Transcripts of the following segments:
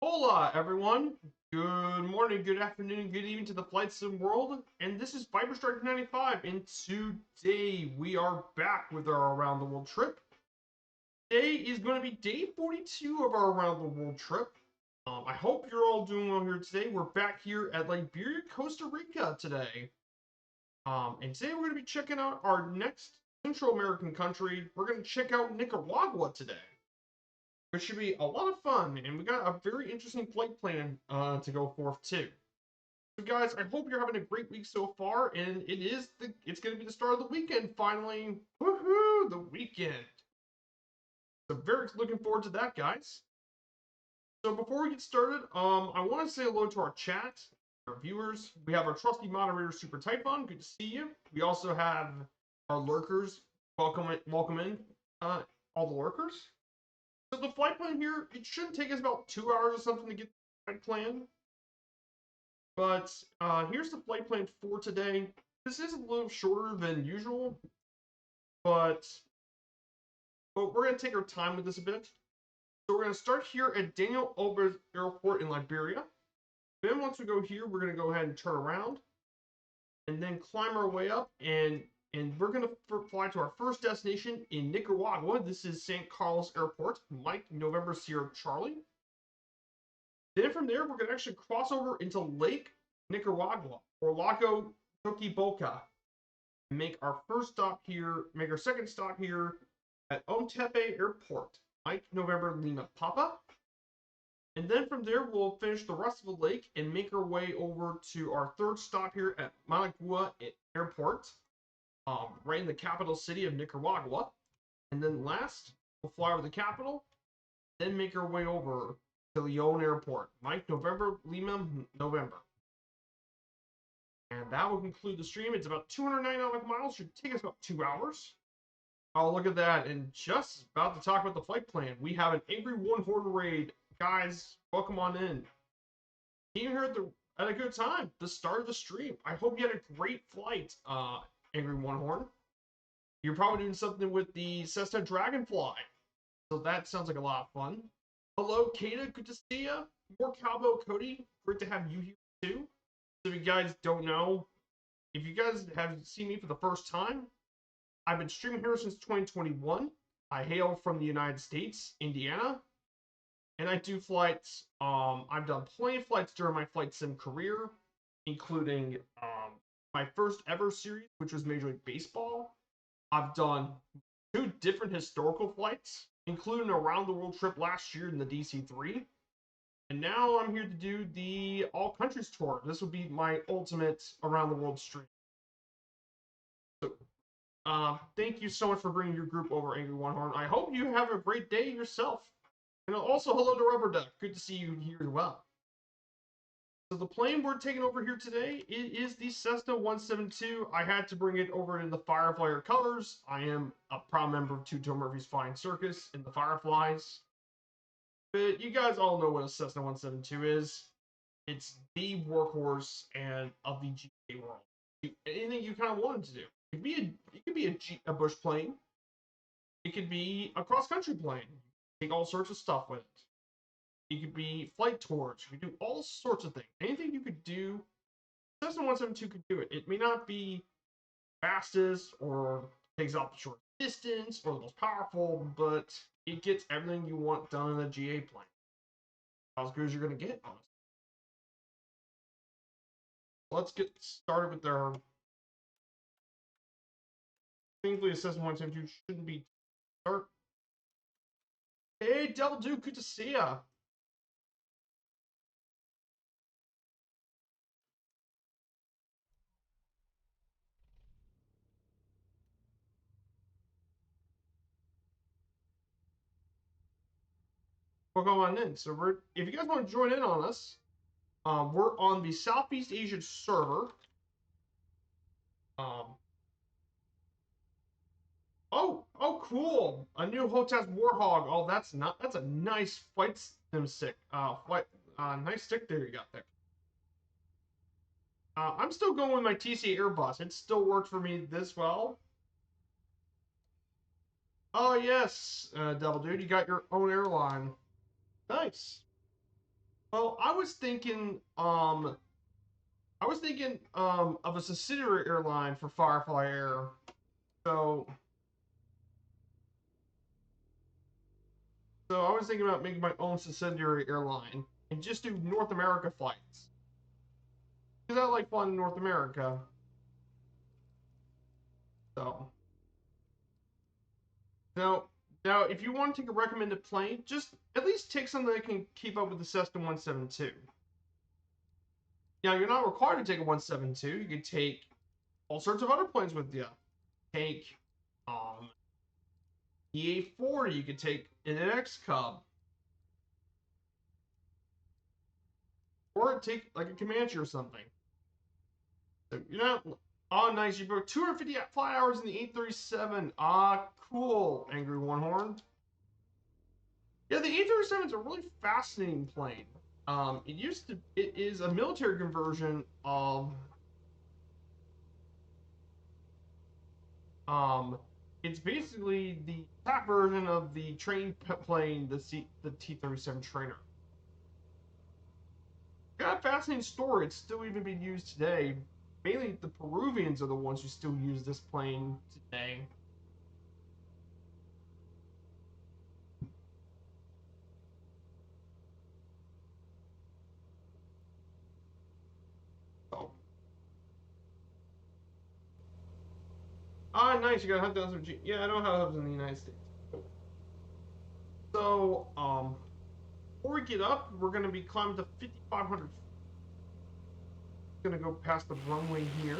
Hola, everyone. Good morning, good afternoon, good evening to the flight sim world. And this is Viperstrike 95. And today we are back with our around the world trip. Today is going to be day 42 of our around the world trip. I hope you're all doing well here today. We're back here at Liberia, Costa Rica today. And today we're going to be checking out our next Central American country. We're going to check out Nicaragua today, which should be a lot of fun, and we got a very interesting flight plan to go forth too. So guys, I hope you're having a great week so far, and it's going to be the start of the weekend finally. Woohoo, the weekend. So very looking forward to that, guys. So before we get started, I want to say hello to our chat, our viewers. We have our trusty moderator, Super Typhon. Good to see you. We also have our lurkers. Welcome in, all the lurkers. So the flight plan here, it shouldn't take us about 2 hours or something to get the flight plan. But here's the flight plan for today. This is a little shorter than usual, but we're going to take our time with this a bit. So we're going to start here at Daniel Ober Airport in Liberia. Then once we go here, we're going to go ahead and turn around and then climb our way up, and we're going to fly to our first destination in Nicaragua. This is San Carlos Airport, Mike November Sierra Charlie. Then from there, we're going to actually cross over into Lake Nicaragua, or Lago Toquiboca, and make our second stop here at Ontepe Airport, Mike November Lima Papa. And then from there, we'll finish the rest of the lake and make our way over to our third stop here at Managua Airport, right in the capital city of Nicaragua. And then last, we'll fly over the capital, then make our way over to Leon Airport, Mike November Lima November. And that will conclude the stream. It's about 209 nautical miles. Should take us about 2 hours. Oh, look at that. And just about to talk about the flight plan. We have an Angry One Horn raid. Guys, welcome on in. Came here at a good time. The start of the stream. I hope you had a great flight, Angry One Horn. You're probably doing something with the Cessna Dragonfly. So that sounds like a lot of fun. Hello, Kata. Good to see you. More Cowbell Cody. Great to have you here too. So if you guys don't know, if you guys have seen me for the first time, I've been streaming here since 2021. I hail from the United States, Indiana, and I do flights. I've done plenty of flights during my flight sim career, including my first ever series, which was Major League Baseball. I've done 2 different historical flights, including a around the world trip last year in the DC-3. And now I'm here to do the All Countries Tour. This will be my ultimate around the world stream. So, thank you so much for bringing your group over, Angry One Horn. I hope you have a great day yourself. And also, hello to Rubber Duck. Good to see you here as well. So the plane we're taking over here today, it is the Cessna 172. I had to bring it over in the Fireflyer colors. I am a proud member of Two Toe Murphy's Flying Circus in the Fireflies. But you guys all know what a Cessna 172 is. It's the workhorse of the GA world. Anything you kind of want it to do. It could be a bush plane. It could be a cross-country plane. Take all sorts of stuff with it. It could be flight tours. You could do all sorts of things. Anything you could do, Cessna 172 could do it. It may not be fastest or takes off the short distance or the most powerful, but it gets everything you want done in a GA plane. As good as you're going to get, honestly. Let's get started with their... Thankfully, a Cessna 172 shouldn't be... Start. Hey, Double Duke, good to see ya. Welcome on in. So if you guys want to join in on us, we're on the Southeast Asian server. Oh, cool! A new Hotez Warhog. Oh, that's a nice flight sim stick. Nice stick there you got there. I'm still going with my TC Airbus. It still worked for me this well. Oh yes, Double Dude, you got your own airline. Nice. Well, of a subsidiary airline for Firefly Air. So I was thinking about making my own subsidiary airline and just do North America flights. Because I like flying in North America. So now now if you want to take a recommended plane, just at least take something that can keep up with the Cessna 172. Now you're not required to take a 172. You could take all sorts of other planes with you. Take EA40, you could take an X Cub, or take like a Comanche or something. So you're not. Oh, nice. You broke 250 flight hours in the 837. Ah, cool. Angry One Horn. Yeah, the 837 is a really fascinating plane. It is a military conversion of, um, it's basically the top version of the train plane, the T-37 trainer. Got a fascinating story. It's still even being used today. Mainly the Peruvians are the ones who still use this plane today. So, nice. You got hot dogs with Yeah, I know how it in the United States. So, before we get up, we're going to be climbing to 5,500. Going to go past the runway here.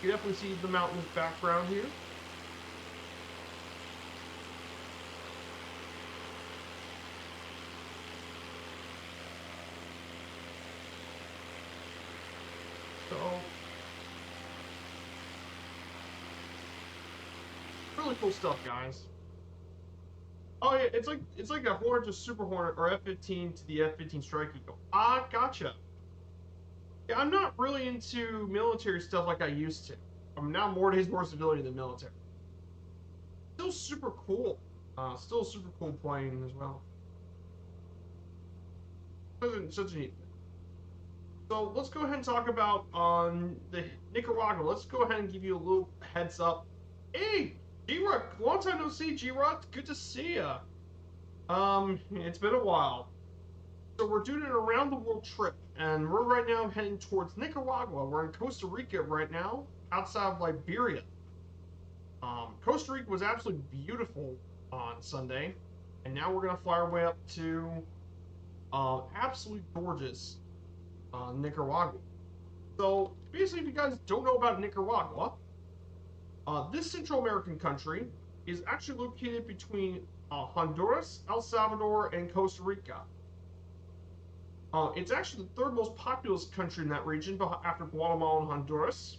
You definitely see the mountains background here. So, really cool stuff, guys. Oh yeah, it's like a Hornet to Super Hornet or F-15 to the F-15 Strike Eagle. Ah, gotcha. Yeah, I'm not really into military stuff like I used to. I'm now more days more civilian than military. Still super cool. Still super cool plane as well. Such a neat thing. So let's go ahead and talk about the Nicaragua. Let's go ahead and give you a little heads up. Hey, G-Rod, long time no see, G-Rod. Good to see ya. It's been a while. So we're doing an around the world trip, and we're right now heading towards Nicaragua. We're in Costa Rica right now, outside of Liberia. Costa Rica was absolutely beautiful on Sunday, and now we're gonna fly our way up to absolutely gorgeous Nicaragua. So basically, if you guys don't know about Nicaragua, this Central American country is actually located between Honduras, El Salvador, and Costa Rica. It's actually the third most populous country in that region after Guatemala and Honduras.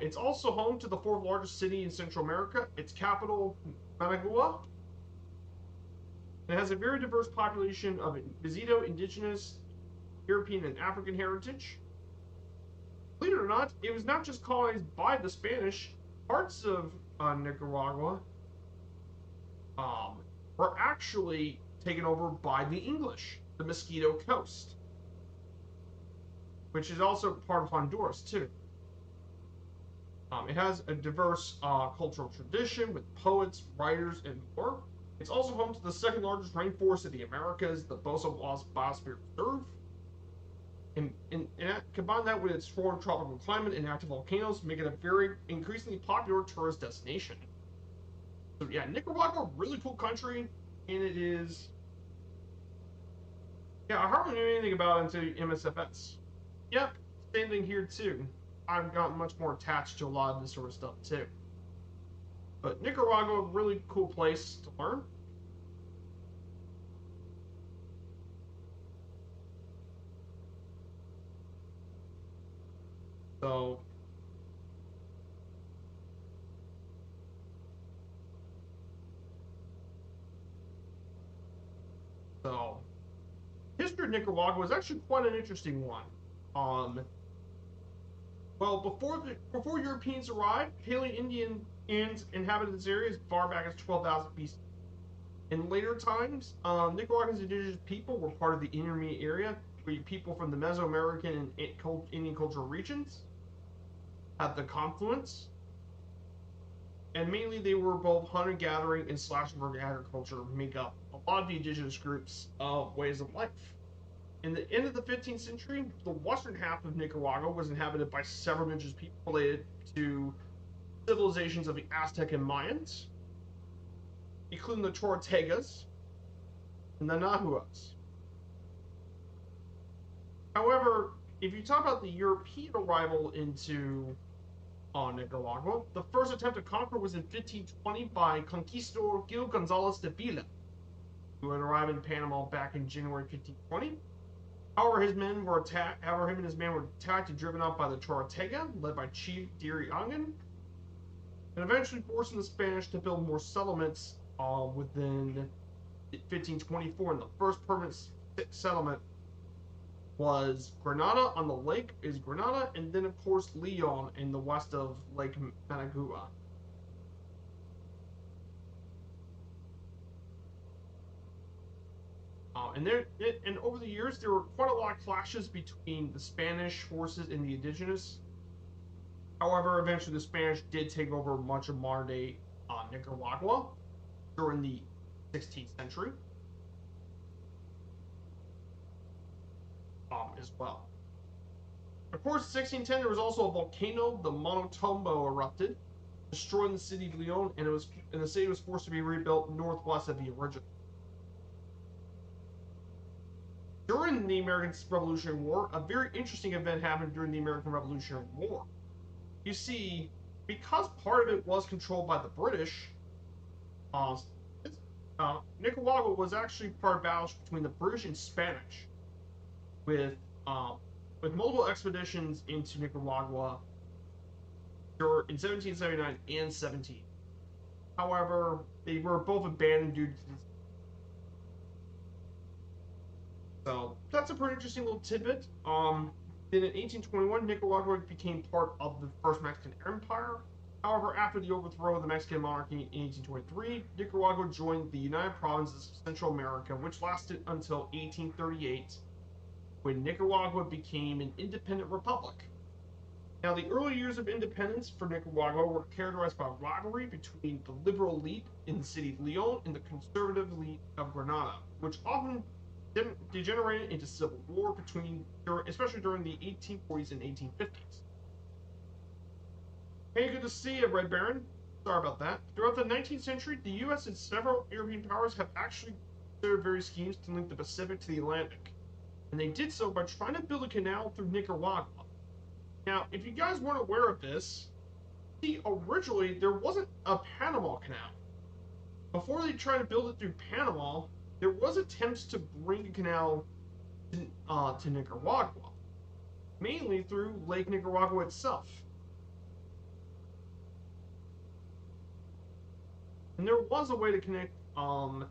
It's also home to the fourth largest city in Central America. Its capital, Managua. It has a very diverse population of Visito, indigenous, European, and African heritage. Believe it or not, it was not just colonized by the Spanish. Parts of Nicaragua were actually taken over by the English, the Mosquito Coast, which is also part of Honduras, too. It has a diverse cultural tradition with poets, writers, and more. It's also home to the second largest rainforest of the Americas, the Bosa Biosphere Reserve. And combine that with its warm tropical climate and active volcanoes, make it a very increasingly popular tourist destination. So yeah, Nicaragua, really cool country, and it is. Yeah, I hardly knew anything about it until MSFS. Yep, same thing here too. I've gotten much more attached to a lot of this sort of stuff too. But Nicaragua, really cool place to learn. So, so history of Nicaragua is actually quite an interesting one. Um, Well, before Europeans arrived, Paleo-Indians inhabited this area as far back as 12,000 BC. In later times, Nicaragua's indigenous people were part of the intermediate area, where people from the Mesoamerican and Indian cultural regions had the confluence, and mainly they were both hunter-gathering and /urban agriculture make up a lot of the indigenous groups' ways of life. In the end of the 15th century, the western half of Nicaragua was inhabited by several indigenous people related to civilizations of the Aztec and Mayans, including the Tortegas and the Nahuas. However, if you talk about the European arrival into Nicaragua, the first attempt to conquer was in 1520 by Conquistador Gil Gonzalez de Villa, who had arrived in Panama back in January 1520. However, him and his men were attacked and driven off by the Tortega, led by Chief Diriangan, and eventually forcing the Spanish to build more settlements within 1524. And the first permanent settlement was Granada on the lake, and then of course Leon in the west of Lake Managua. And over the years, there were quite a lot of clashes between the Spanish forces and the indigenous. However, eventually the Spanish did take over much of modern-day Nicaragua during the 16th century as well. Of course, in 1610, there was also a volcano, the Monotombo, erupted, destroying the city of Leon, and the city was forced to be rebuilt northwest of the original. During the American Revolutionary War, a very interesting event happened during the American Revolutionary War. You see, because part of it was controlled by the British, Nicaragua was actually part of battles between the British and Spanish, with multiple expeditions into Nicaragua in 1779 and 17. However, they were both abandoned due to So that's a pretty interesting little tidbit. Then in 1821, Nicaragua became part of the First Mexican Empire. However, after the overthrow of the Mexican monarchy in 1823, Nicaragua joined the United Provinces of Central America, which lasted until 1838, when Nicaragua became an independent republic. Now, the early years of independence for Nicaragua were characterized by rivalry between the liberal elite in the city of Leon and the conservative elite of Granada, which often degenerated into civil war especially during the 1840s and 1850s. Hey, good to see you, Red Baron. Sorry about that. Throughout the 19th century, the U.S. and several European powers have actually considered various schemes to link the Pacific to the Atlantic, and they did so by trying to build a canal through Nicaragua. Now, if you guys weren't aware of this, see, originally there wasn't a Panama Canal. Before they tried to build it through Panama, there was attempts to bring a canal to Nicaragua, mainly through Lake Nicaragua itself. And there was a way to connect the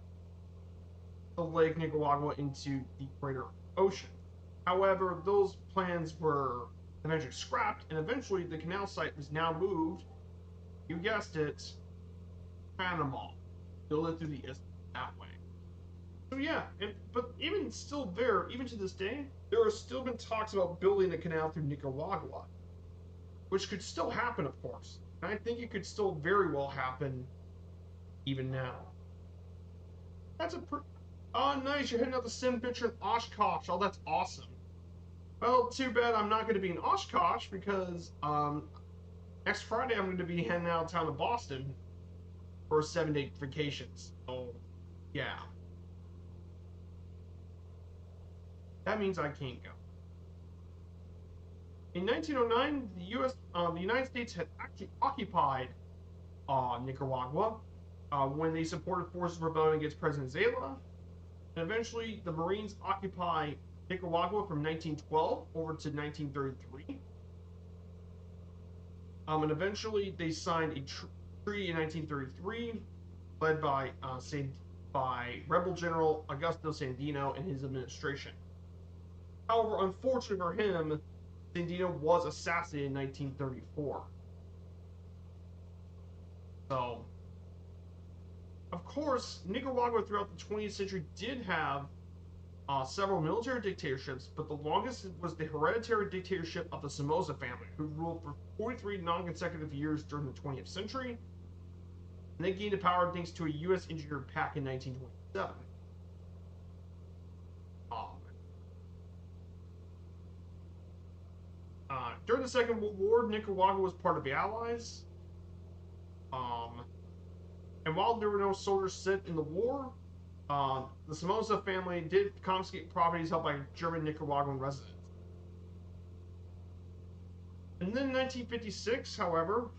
Lake Nicaragua into the greater ocean. However, those plans were eventually scrapped, and eventually the canal site was now moved, you guessed it, Panama. Build it through the isthmus that way. So yeah, but even still there, even to this day, there have still been talks about building a canal through Nicaragua, which could still happen, of course. And I think it could still very well happen even now. That's a oh, nice, you're heading out to Sim Picture in Oshkosh. Oh, that's awesome. Well, too bad I'm not going to be in Oshkosh because next Friday I'm going to be heading out of town to Boston for a 7-day vacation. So, yeah. That means I can't go. In 1909, the United States had actually occupied Nicaragua when they supported forces rebelling against President Zayla. And eventually, the Marines occupy Nicaragua from 1912 over to 1933. And eventually, they signed a treaty in 1933, led by Rebel General Augusto Sandino and his administration. However, unfortunately for him, Sandino was assassinated in 1934. So, of course, Nicaragua throughout the 20th century did have several military dictatorships, but the longest was the hereditary dictatorship of the Somoza family, who ruled for 43 non-consecutive years during the 20th century, and they gained the power thanks to a U.S. engineered pact in 1927. During the Second World War, Nicaragua was part of the Allies. And while there were no soldiers sent in the war, the Somoza family did confiscate properties held by German Nicaraguan residents. And then in 1956, however,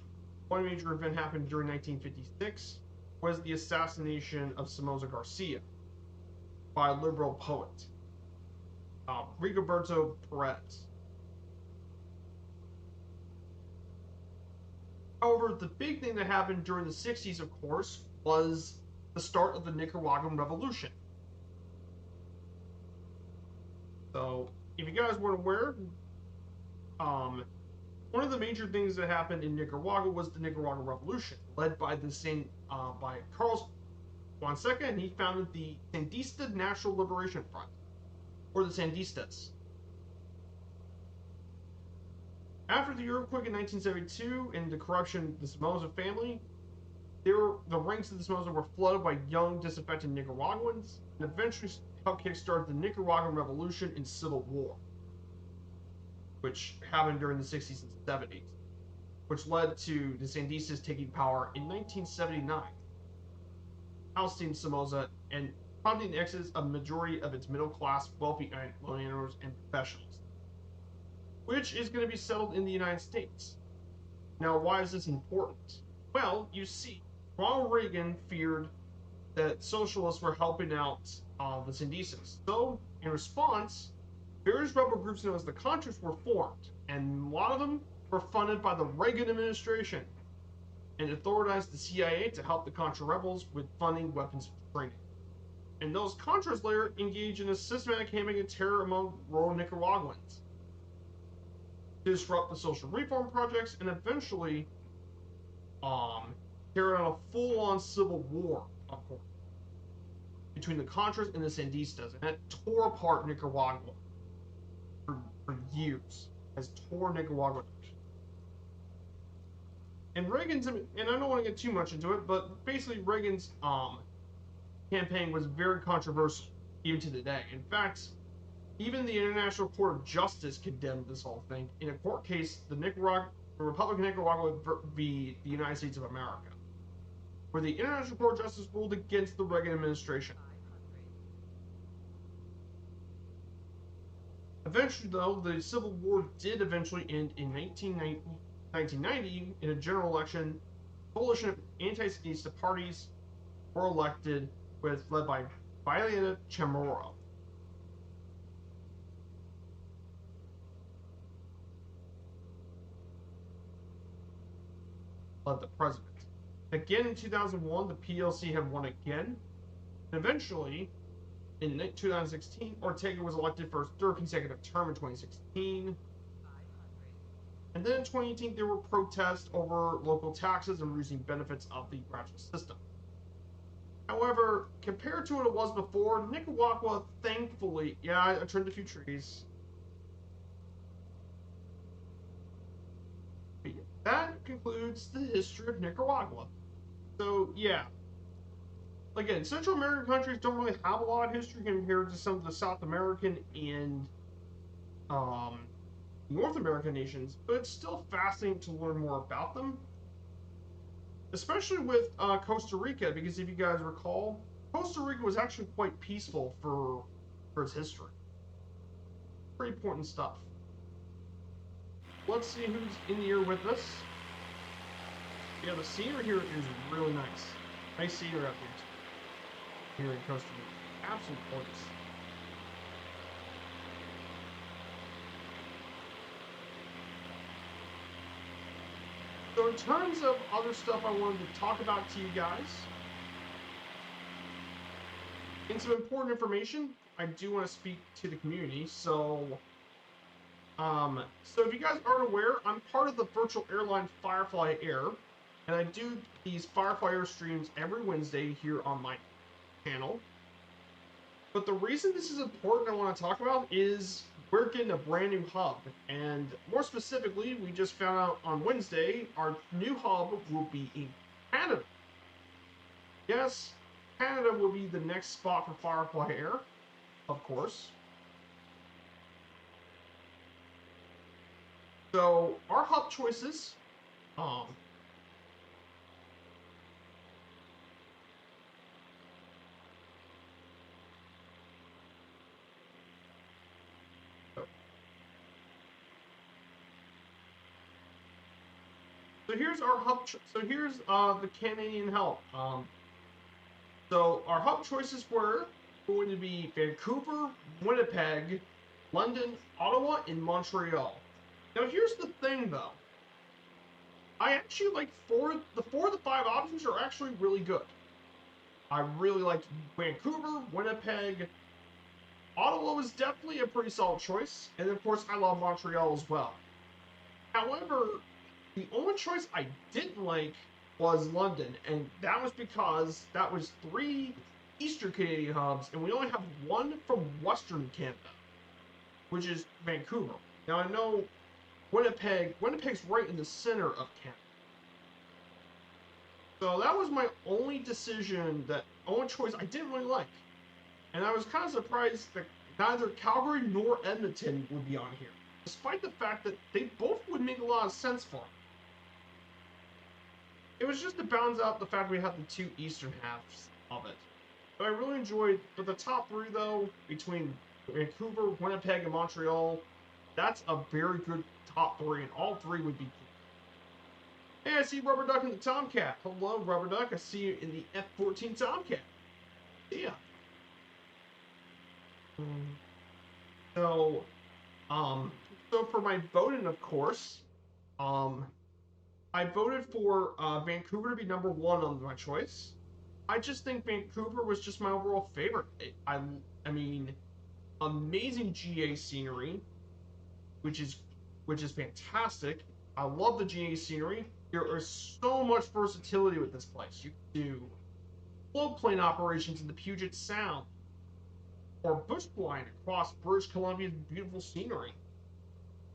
one major event happened during 1956 was the assassination of Somoza Garcia by a liberal poet, Rigoberto Perez. However, the big thing that happened during the 60s, of course, was the start of the Nicaraguan Revolution. So, if you guys weren't aware, one of the major things that happened in Nicaragua was the Nicaraguan Revolution, led by by Carlos Fonseca, and he founded the Sandinista National Liberation Front, or the Sandistas. After the earthquake in 1972 and the corruption of the Somoza family, the ranks of the Somoza were flooded by young, disaffected Nicaraguans, and eventually helped kickstart the Nicaraguan Revolution and Civil War, which happened during the 60s and 70s, which led to the Sandistas taking power in 1979, ousting Somoza and prompting the exodus of a majority of its middle-class, wealthy landowners and professionals, which is going to be settled in the United States. Now, why is this important? Well, you see, Ronald Reagan feared that socialists were helping out the Sandistas. So, in response, various rebel groups known as the Contras were formed, and a lot of them were funded by the Reagan administration and authorized the CIA to help the Contra rebels with funding, weapons, and training. And those Contras later engaged in a systematic campaign of terror among rural Nicaraguans to disrupt the social reform projects and eventually carry out a full-on civil war, of course, between the Contras and the Sandistas, and that tore apart Nicaragua for years, has tore Nicaragua. And Reagan's, and I don't want to get too much into it, but basically Reagan's campaign was very controversial even to today. In fact, even the International Court of Justice condemned this whole thing in a court case, the Republic of Nicaragua v. the United States of America, where the International Court of Justice ruled against the Reagan administration. Eventually, though, the Civil War did eventually end in 1990 in a general election. A coalition of anti-Sandinista parties were elected, led by Violeta Chamorro. Led the president. Again in 2001, the PLC had won again, and eventually, in 2016, Ortega was elected for his third consecutive term in 2016. And then in 2018, there were protests over local taxes and reducing benefits of the graduate system. However, compared to what it was before, Nicaragua, thankfully, yeah, I trimmed a few trees. But yeah, that concludes the history of Nicaragua. So, yeah. Again, Central American countries don't really have a lot of history compared to some of the South American and North American nations, but it's still fascinating to learn more about them. Especially with Costa Rica, because if you guys recall, Costa Rica was actually quite peaceful for its history. Pretty important stuff. Let's see who's in the air with us. Yeah, the scenery here is really nice. Nice scenery up here in Costa Rica. Absolutely gorgeous. So in terms of other stuff I wanted to talk about to you guys, and some important information, I do want to speak to the community. So So if you guys aren't aware, I'm part of the virtual airline Firefly Air, and I do these Firefly Air streams every Wednesday here on my channel. But the reason this is important I want to talk about is we're getting a brand new hub, and more specifically, we just found out on Wednesday our new hub will be in Canada. Yes, Canada will be the next spot for Firefly Air, of course. So our hub choices, so here's our hub. So here's the Canadian hub. So our hub choices were going to be Vancouver, Winnipeg, London, Ottawa, and Montreal. Now here's the thing, though. I actually like the 4 of the 5 options are actually really good. I really liked Vancouver, Winnipeg. Ottawa was definitely a pretty solid choice, and of course I love Montreal as well. However, the only choice I didn't like was London, and that was because that was 3 Eastern Canadian hubs, and we only have 1 from Western Canada, which is Vancouver. Now I know Winnipeg's right in the center of Canada. So that was my only choice I didn't really like. And I was kind of surprised that neither Calgary nor Edmonton would be on here, despite the fact that they both would make a lot of sense for me. It was just to balance out the fact we had the 2 eastern halves of it. But I really enjoyed, but the top 3 though, between Vancouver, Winnipeg, and Montreal, that's a very good top 3, and all 3 would be cool. Hey, I see Rubber Duck in the Tomcat. Hello, Rubber Duck. I see you in the F-14 Tomcat. See ya. So for my voting, of course, I voted for Vancouver to be number 1 on my choice. I just think Vancouver was just my overall favorite. I mean, amazing GA scenery, which is fantastic. I love the GA scenery. There is so much versatility with this place. You can do floatplane operations in the Puget Sound, or bush flying across British Columbia's beautiful scenery,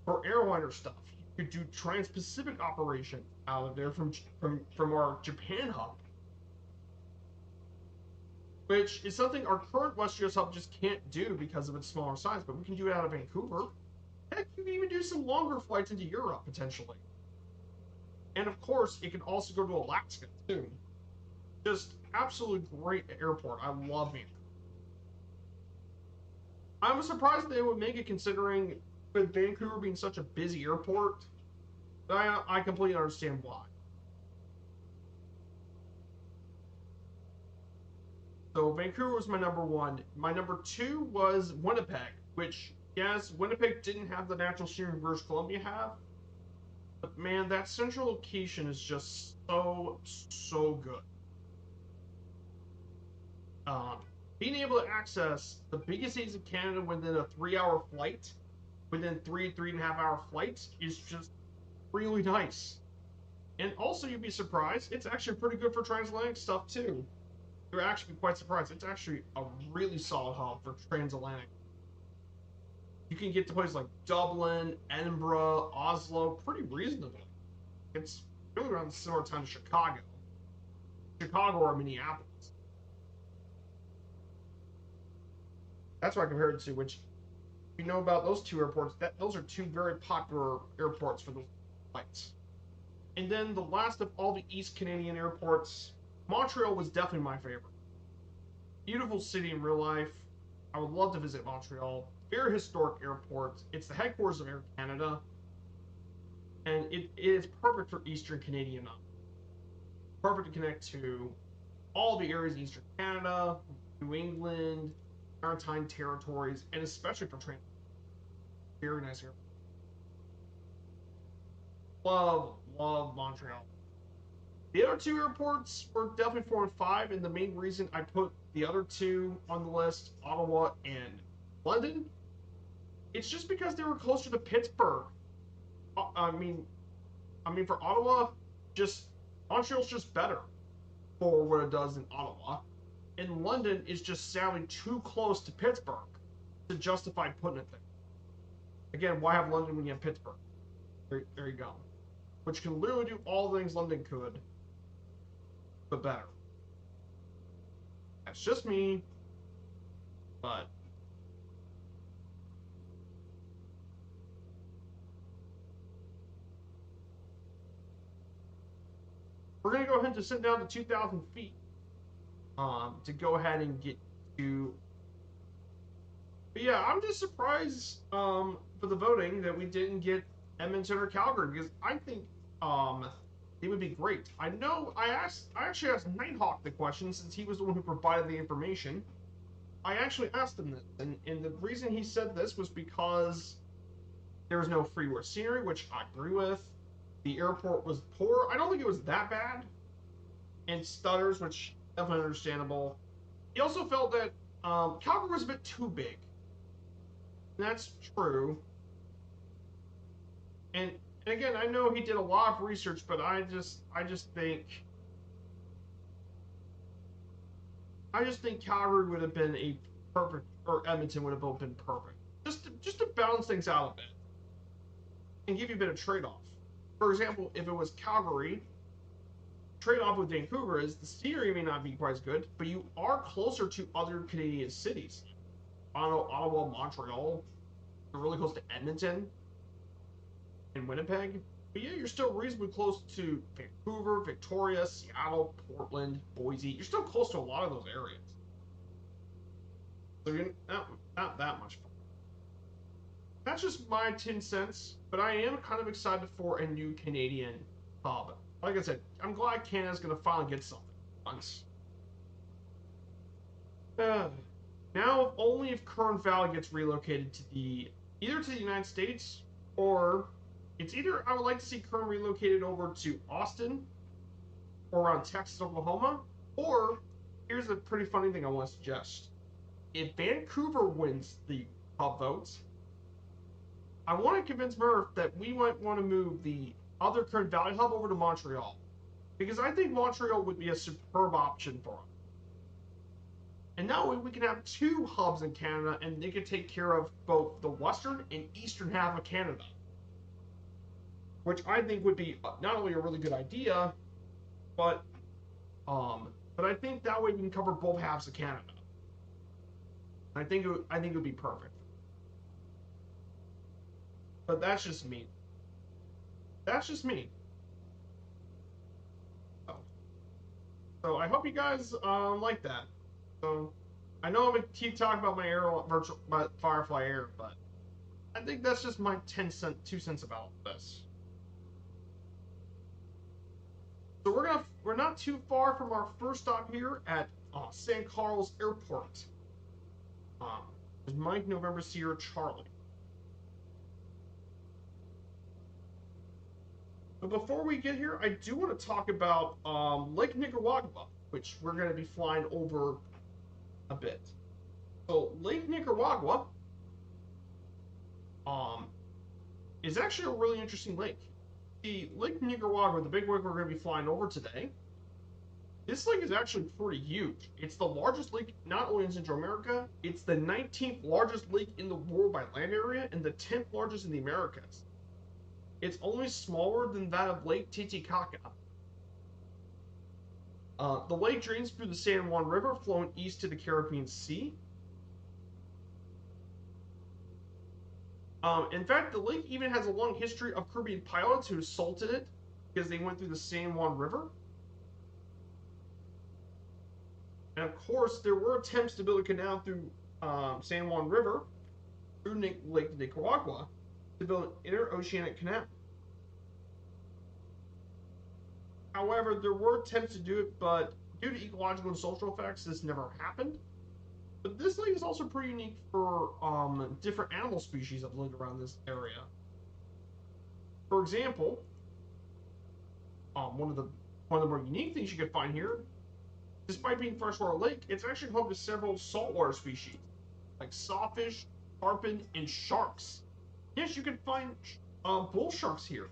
or airliner stuff. You could do trans-Pacific operations out of there from our Japan hub, which is something our current West US hub just can't do because of its smaller size, but we can do it out of Vancouver. Heck, you can even do some longer flights into Europe, potentially. And of course, it can also go to Alaska, too. Just absolutely great airport. I love Vancouver. I was surprised they would make it, considering with Vancouver being such a busy airport. I completely understand why. So Vancouver was my number 1. My number 2 was Winnipeg, which, yes, Winnipeg didn't have the natural scenery British Columbia have, but man, that central location is just so good. Being able to access the biggest cities in Canada within a 3-hour flight, within 3.5-hour flights, is just really nice. And also, you'd be surprised, it's actually pretty good for transatlantic stuff too. You'll actually be quite surprised. It's actually a really solid hub for transatlantic. You can get to places like Dublin, Edinburgh, Oslo pretty reasonably. It's really around the similar time to Chicago or Minneapolis. That's what I compared it to, which, if you know about those 2 airports, those are 2 very popular airports for those flights. And then the last of all the East Canadian airports, Montreal was definitely my favorite. Beautiful city in real life. I would love to visit Montreal. Very historic airport. It's the headquarters of Air Canada. And it is perfect for Eastern Canadian. Perfect to connect to all the areas in Eastern Canada, New England, Maritime territories, and especially for transit. Very nice airport. Love Montreal. The other 2 airports were definitely 4 and 5, and the main reason I put the other 2 on the list, Ottawa and London, It's just because they were closer to Pittsburgh. I mean, for Ottawa, just Montreal's just better for what it does in Ottawa, and London is just sadly too close to Pittsburgh to justify putting it there. Again, why have London when you have Pittsburgh? There you go. Which can literally do all the things London could, but better. That's just me, but we're going to go ahead and sit down to 2,000 feet to go ahead and get to. But yeah, I'm just surprised for the voting that we didn't get Edmonton or Calgary, because I think it would be great. I know I actually asked Nighthawk the question, since he was the one who provided the information. I actually asked him this, and the reason he said this was because there was no freeway scenery, which I agree with. The airport was poor. I don't think it was that bad. And stutters, which definitely understandable. He also felt that Calgary was a bit too big. And that's true. And again, I know he did a lot of research, but I just think Calgary would have been a perfect, or Edmonton would have both been perfect. Just to balance things out a bit and give you a bit of trade-off. For example, if it was Calgary, trade-off with Vancouver is the scenery may not be quite as good, but you are closer to other Canadian cities. Ottawa, Montreal, you're really close to Edmonton and Winnipeg. But yeah, you're still reasonably close to Vancouver, Victoria, Seattle, Portland, Boise. You're still close to a lot of those areas. So you're not that much fun. That's just my 10 cents, but I am kind of excited for a new Canadian hub. Like I said, I'm glad Canada's going to finally get something once. Now, only if Kern Valley gets relocated to either to the United States, or it's either I would like to see Kern relocated over to Austin or around Texas, Oklahoma, or here's a pretty funny thing I want to suggest. If Vancouver wins the hub votes, I want to convince Murph that we might want to move the other Kern Valley hub over to Montreal, because I think Montreal would be a superb option for us. And that way we can have two hubs in Canada, and they can take care of both the western and eastern half of Canada, which I think would be not only a really good idea, but I think that way we can cover both halves of Canada. I think it would be perfect. But that's just me. That's just me. So I hope you guys like that. So I know I'm gonna keep talking about my Firefly Air, but I think that's just my 2 cents about this. So we're not too far from our first stop here at San Carlos Airport. There's Mike November Sierra Charlie. But before we get here, I do want to talk about Lake Nicaragua, which we're going to be flying over a bit. So Lake Nicaragua is actually a really interesting lake. The Lake Nicaragua, the big lake we're going to be flying over today, this lake is actually pretty huge. It's the largest lake not only in Central America, it's the 19th largest lake in the world by land area and the 10th largest in the Americas. It's only smaller than that of Lake Titicaca. The lake drains through the San Juan River, flowing east to the Caribbean Sea. In fact, the lake even has a long history of Caribbean pilots who assaulted it because they went through the San Juan River. And of course, there were attempts to build a canal through San Juan River through Lake Nicaragua to build an interoceanic canal. However, there were attempts to do it, but due to ecological and social effects, this never happened. But this lake is also pretty unique for different animal species that live around this area. For example, one of the more unique things you can find here, despite being freshwater lake, it's actually home to several saltwater species, like sawfish, tarpon, and sharks. Yes, you can find bull sharks here.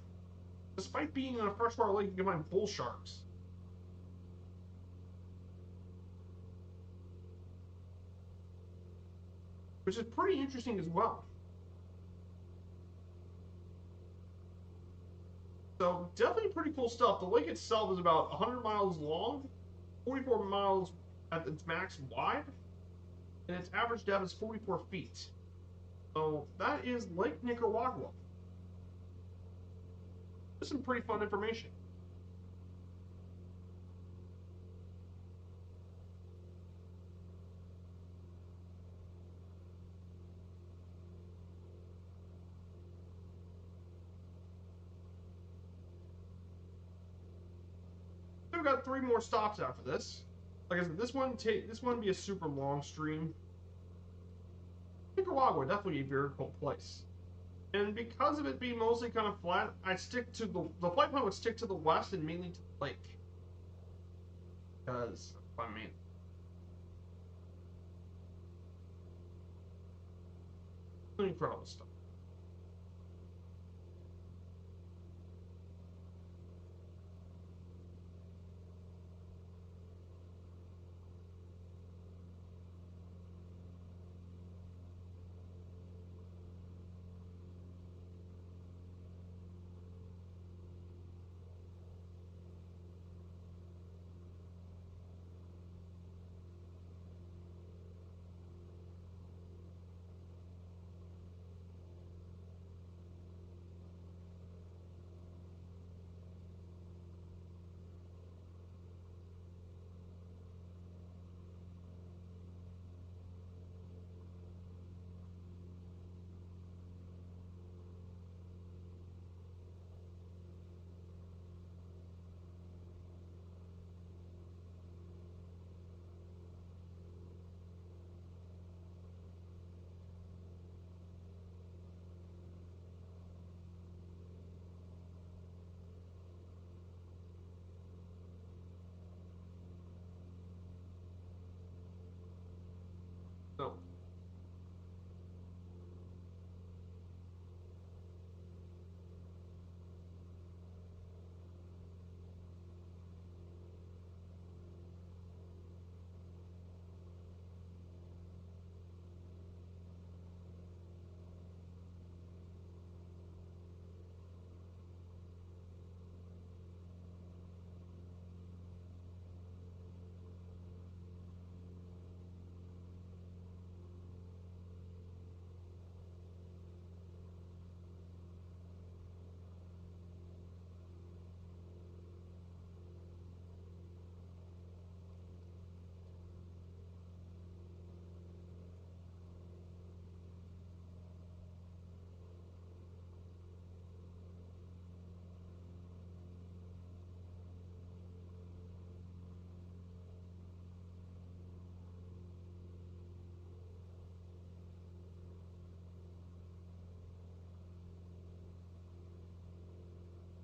Despite being in a freshwater lake, you can find bull sharks. Which is pretty interesting as well. So definitely pretty cool stuff. The lake itself is about 100 miles long, 44 miles at its max wide, and its average depth is 44 feet. So that is Lake Nicaragua. This is some pretty fun information. So we've got 3 more stops after this. Like I said, this one be a super long stream. Nicaragua, definitely a very cool place. And because of it being mostly kind of flat, I stick to the flight plan would stick to the west and mainly to the lake. Because, I mean, incredible stuff.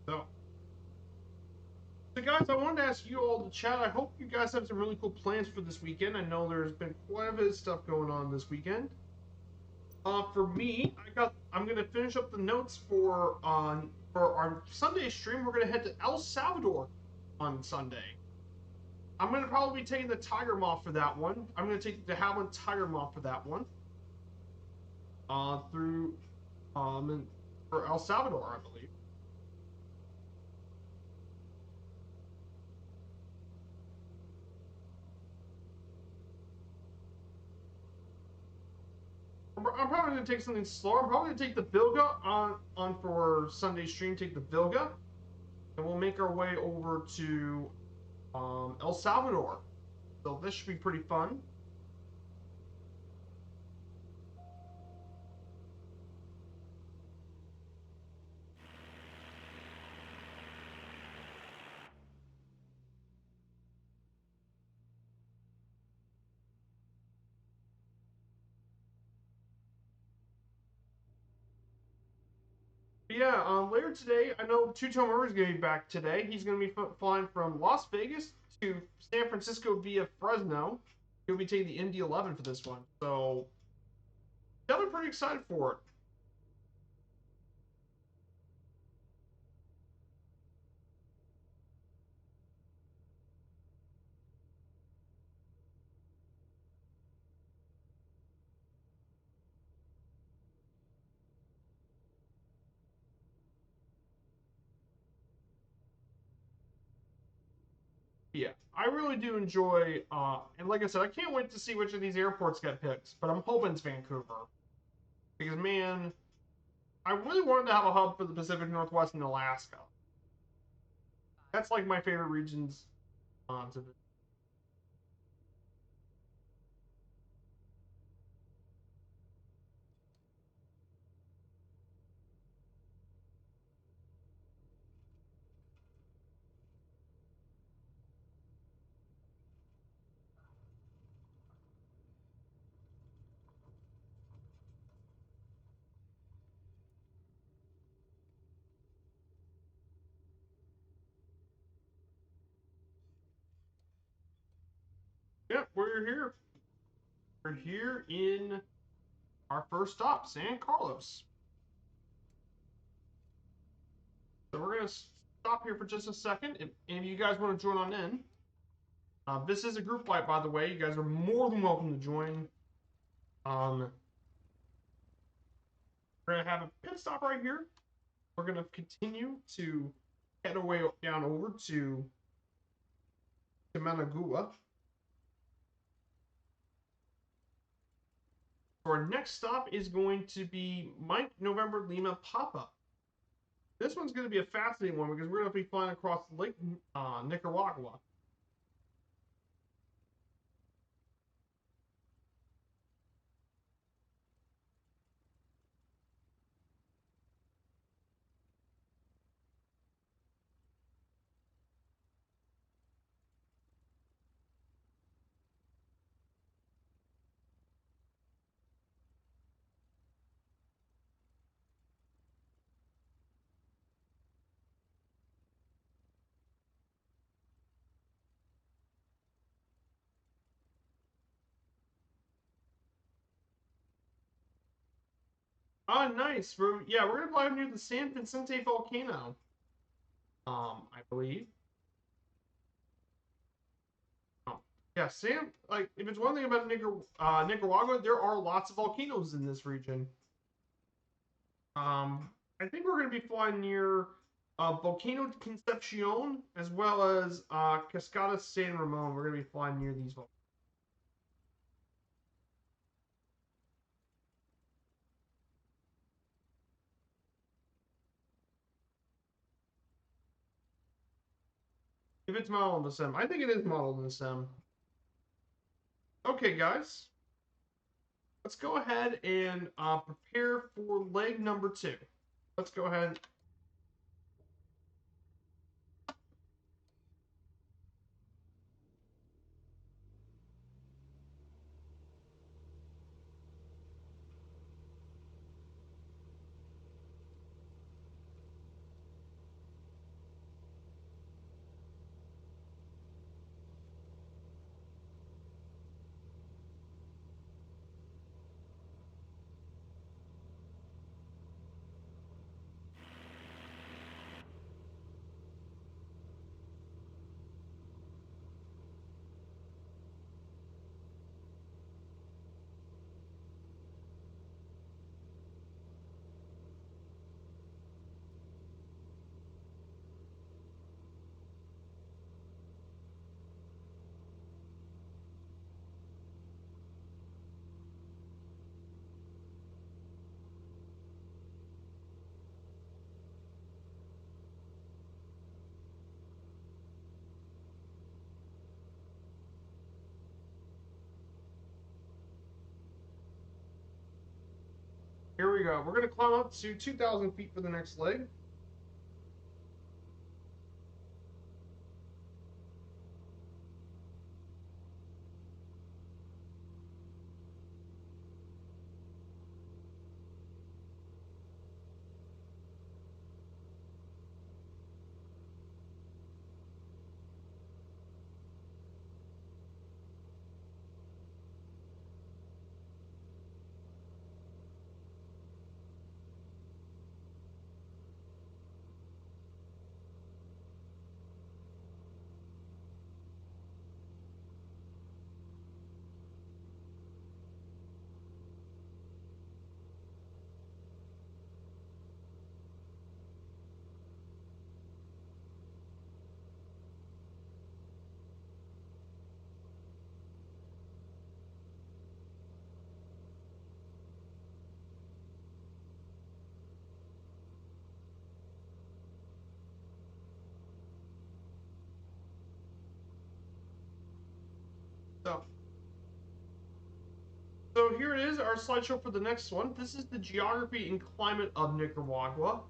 So, so, guys, I wanted to ask you all to chat. I hope you guys have some really cool plans for this weekend. I know there's been quite a bit of stuff going on this weekend. For me, I'm gonna finish up the notes for our Sunday stream. We're gonna head to El Salvador on Sunday. I'm gonna probably be taking the Tiger Moth for that one. I'm gonna take the Howland Tiger Moth for that one. Through for El Salvador, I believe. I'm probably going to take something slower. I'm probably going to take the Vilga on for Sunday stream. Take the Vilga, and we'll make our way over to El Salvador. So this should be pretty fun. Yeah, later today, I know Two-Tone Murray's going to be back today. He's going to be flying from Las Vegas to San Francisco via Fresno. He'll be taking the Indy 11 for this one. So, definitely pretty excited for it. Yeah, I really do enjoy, and like I said, I can't wait to see which of these airports get picked, but I'm hoping it's Vancouver. Because, man, I really wanted to have a hub for the Pacific Northwest and Alaska. That's like my favorite regions to visit. Yeah, we're here. We're here in our first stop, San Carlos. So we're going to stop here for just a second. If any of you guys want to join on in, this is a group flight, by the way. You guys are more than welcome to join. We're going to have a pit stop right here. We're going to continue to head away down over to Managua. Our next stop is going to be Mike November Lima Papa. This one's going to be a fascinating one because we're going to be flying across Lake Nicaragua. Oh, nice. Yeah, we're going to fly near the San Vicente volcano. I believe. Oh, yeah, Sam. Like, if it's one thing about Nicaragua, there are lots of volcanoes in this region. I think we're going to be flying near Volcano Concepcion as well as Cascada San Ramon. We're going to be flying near these volcanoes. If it's modeled in the sim, I think it is modeled in the sim. Okay, guys, let's go ahead and prepare for leg number 2. Let's go ahead. Here we go. We're going to climb up to 2,000 feet for the next leg. So, so here it is, our slideshow for the next one. This is the geography and climate of Nicaragua.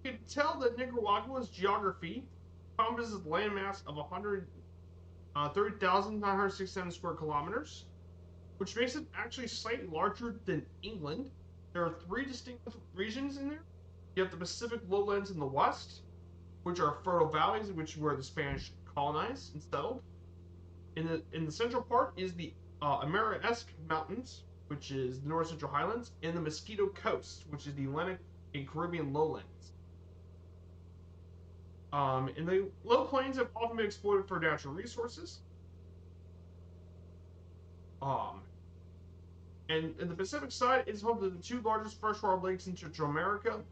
You can tell that Nicaragua's geography encompasses a landmass of 130,967 square kilometers, which makes it actually slightly larger than England. There are three distinct regions in there. You have the Pacific lowlands in the west, which are fertile valleys, which where the Spanish colonized and settled. In the central part is the MRLB-MNSC Mountains, which is the North Central Highlands, and the Mosquito Coast, which is the Atlantic and Caribbean lowlands. And the low plains have often been exploited for natural resources. And in the Pacific side is home to the two largest freshwater lakes in Central America,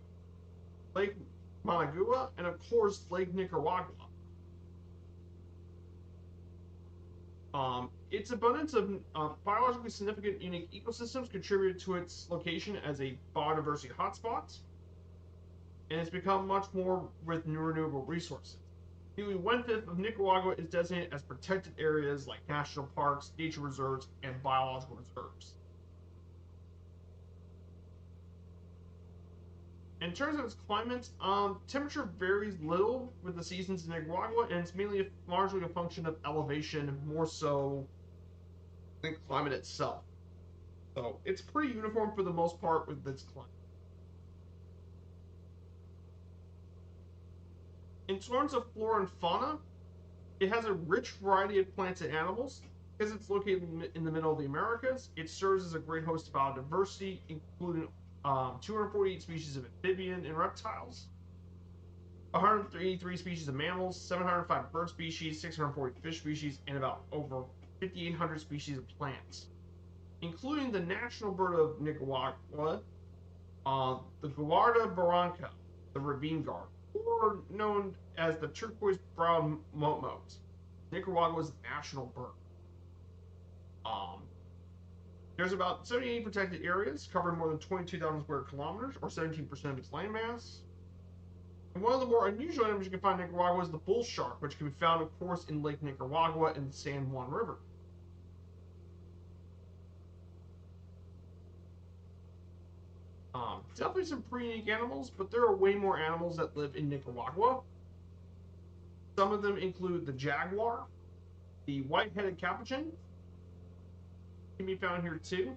Lake Managua and, of course, Lake Nicaragua. Its abundance of biologically significant unique ecosystems contributed to its location as a biodiversity hotspot, and it's become much more with new renewable resources. Nearly 1/5 of Nicaragua is designated as protected areas like national parks, nature reserves, and biological reserves. In terms of its climate, temperature varies little with the seasons in Nicaragua, and it's mainly largely a function of elevation, more so than climate itself. So it's pretty uniform for the most part with its climate. In terms of flora and fauna, it has a rich variety of plants and animals. Because it's located in the middle of the Americas, it serves as a great host of biodiversity, including 248 species of amphibian and reptiles, 133 species of mammals, 705 bird species, 640 fish species, and about over 5,800 species of plants, including the national bird of Nicaragua, the Guarda Barranca, the ravine guard, or known as the turquoise brown motmot, Nicaragua's national bird. There's about 78 protected areas covering more than 22,000 square kilometers, or 17% of its landmass. And one of the more unusual animals you can find in Nicaragua is the bull shark, which can be found, of course, in Lake Nicaragua and the San Juan River. Definitely some pretty unique animals, but there are way more animals that live in Nicaragua. Some of them include the jaguar, the white-headed capuchin, can be found here too.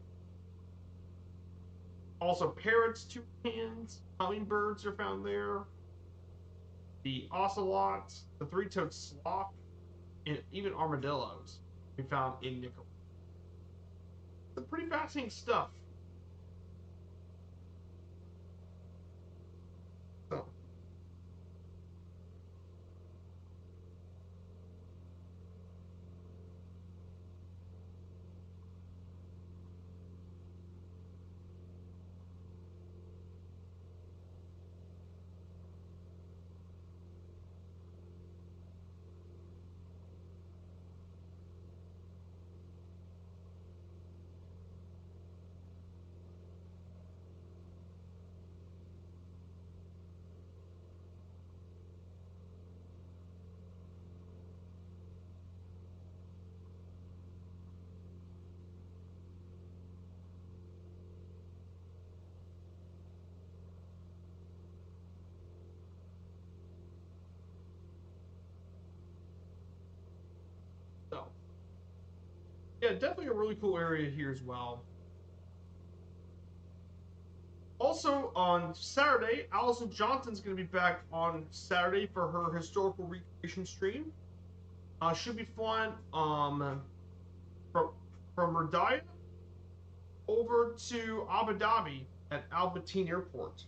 Also, parrots, toucans, hummingbirds are found there. The ocelot, the three-toed sloth, and even armadillos can be found in Nicaragua. Some pretty fascinating stuff. So, so, yeah, definitely a really cool area here as well. Also, on Saturday, Allison Johnson's going to be back on Saturday for her historical recreation stream. She'll be flying from Riyadh over to Abu Dhabi at Al Bateen Airport.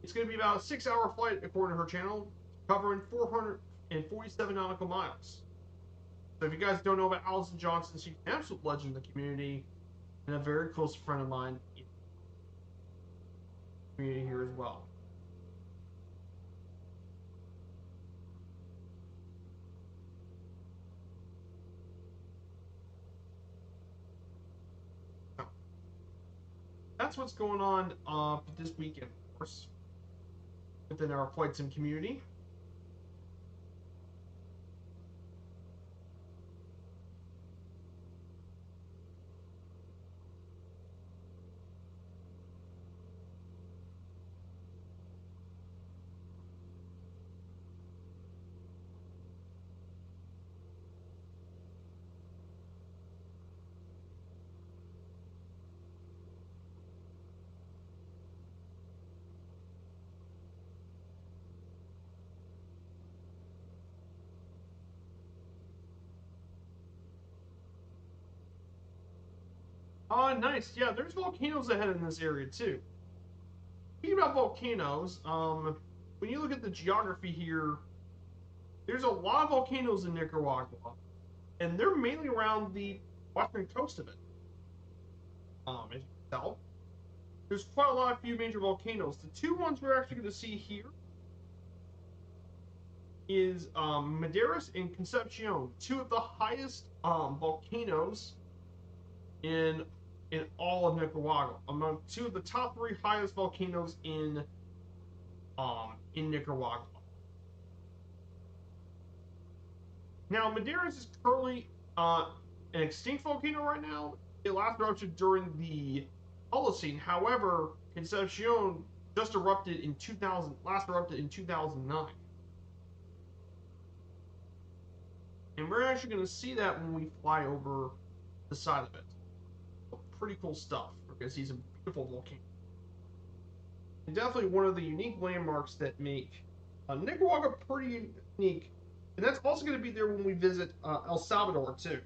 It's going to be about a 6-hour flight, according to her channel, covering 447 nautical miles. So if you guys don't know about Allison Johnson, she's an absolute legend in the community and a very close friend of mine in the community here as well. So, that's what's going on this weekend, of course, within our flight sim community. Nice. Yeah, there's volcanoes ahead in this area too. Speaking about volcanoes, when you look at the geography here, there's a lot of volcanoes in Nicaragua, and they're mainly around the western coast of it. As you can tell, there's quite a lot of few major volcanoes. The two ones we're actually going to see here is Madeiras and Concepcion, two of the highest volcanoes in all of Nicaragua, among two of the top three highest volcanoes in Nicaragua. Now, Madeiras is currently an extinct volcano right now. It last erupted during the Holocene. However, Concepcion just erupted in 2000. Last erupted in 2009. And we're actually going to see that when we fly over the side of it. So pretty cool stuff. We're going to see some beautiful volcanoes. And definitely one of the unique landmarks that make Nicaragua pretty unique. And that's also going to be there when we visit El Salvador, too.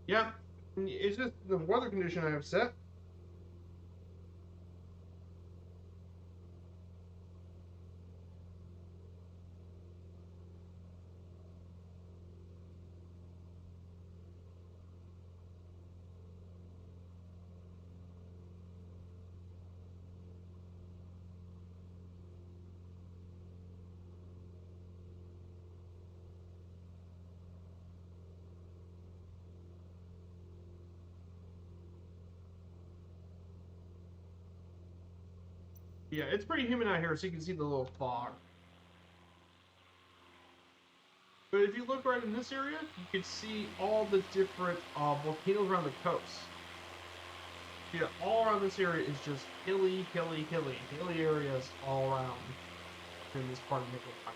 Yeah, it's just the weather condition I have set. Yeah, it's pretty humid out here, so you can see the little fog. But if you look right in this area, you can see all the different volcanoes around the coast. Yeah, all around this area is just hilly areas all around in this part of Nicaragua.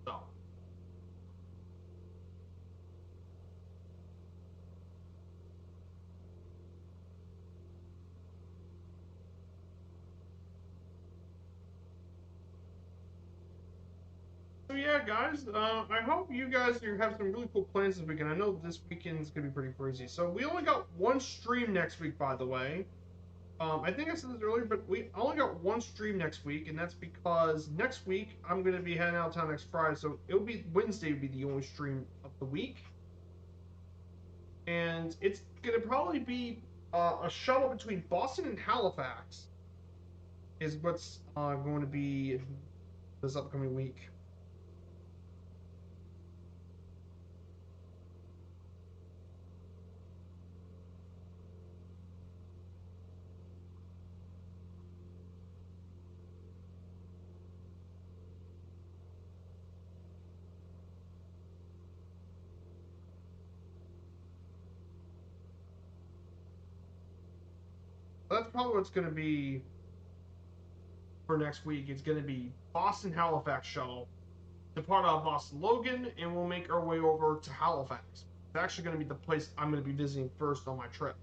So, so yeah, guys, I hope you guys have some really cool plans this weekend. I know this weekend is gonna be pretty crazy. So we only got one stream next week, by the way. I think I said this earlier, but we only got one stream next week, and that's because next week I'm gonna be heading out of town next Friday, so it'll be Wednesday would be the only stream of the week, and it's gonna probably be a shuttle between Boston and Halifax, is what's going to be this upcoming week. That's probably what's going to be for next week. It's going to be Boston Halifax shuttle, depart out of Boston Logan, and we'll make our way over to Halifax. It's actually going to be the place I'm going to be visiting first on my trip.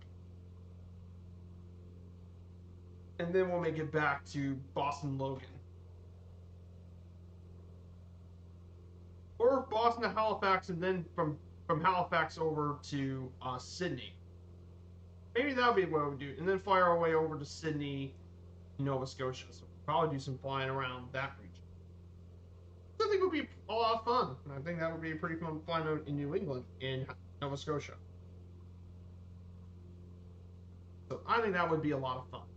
And then we'll make it back to Boston Logan. Or Boston to Halifax, and then from Halifax over to Sydney. Maybe that'll be what we do, and then fly our way over to Sydney, Nova Scotia. So we'll probably do some flying around that region. So I think it would be a lot of fun. And I think that would be a pretty fun flying out in New England, in Nova Scotia. So I think that would be a lot of fun.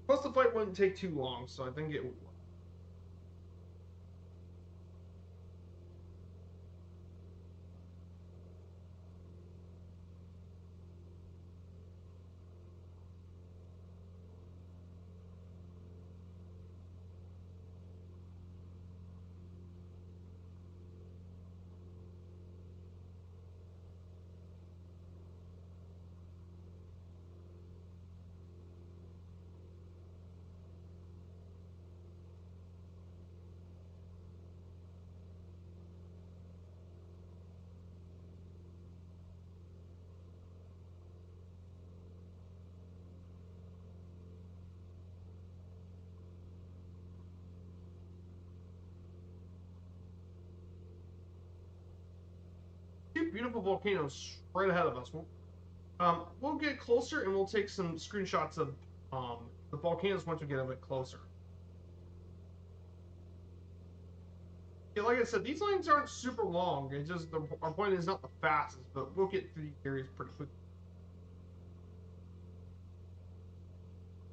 Plus, the flight wouldn't take too long, so I think it would work. Two beautiful volcanoes right ahead of us. We'll get closer and we'll take some screenshots of the volcanoes once we get a bit closer. Yeah, like I said, these lines aren't super long. It's just our point is not the fastest, but we'll get through these areas pretty quickly.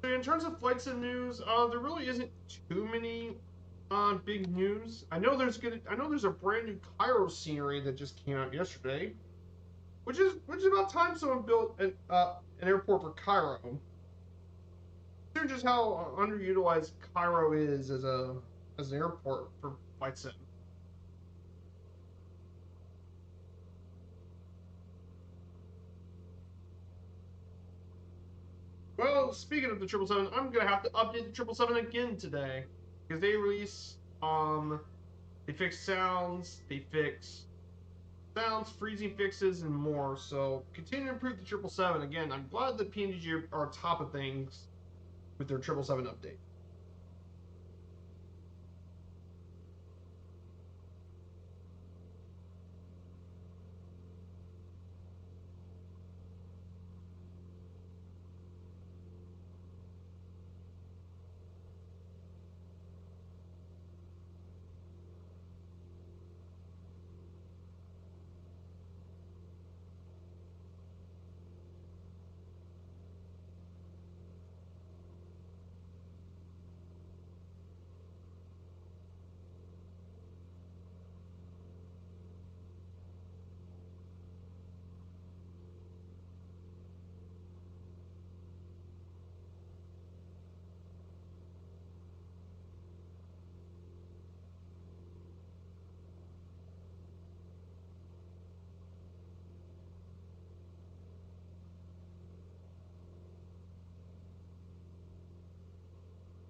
So in terms of flight sim news, there really isn't too many big news. I know there's a brand new Cairo scenery that just came out yesterday, which is about time someone built an airport for Cairo. Considering just how underutilized Cairo is as an airport for flight sim. Well, speaking of the 777, I'm gonna have to update the 777 again today because they fix sounds, freezing fixes, and more. So continue to improve the 777. Again, I'm glad that P&G are on top of things with their 777 update.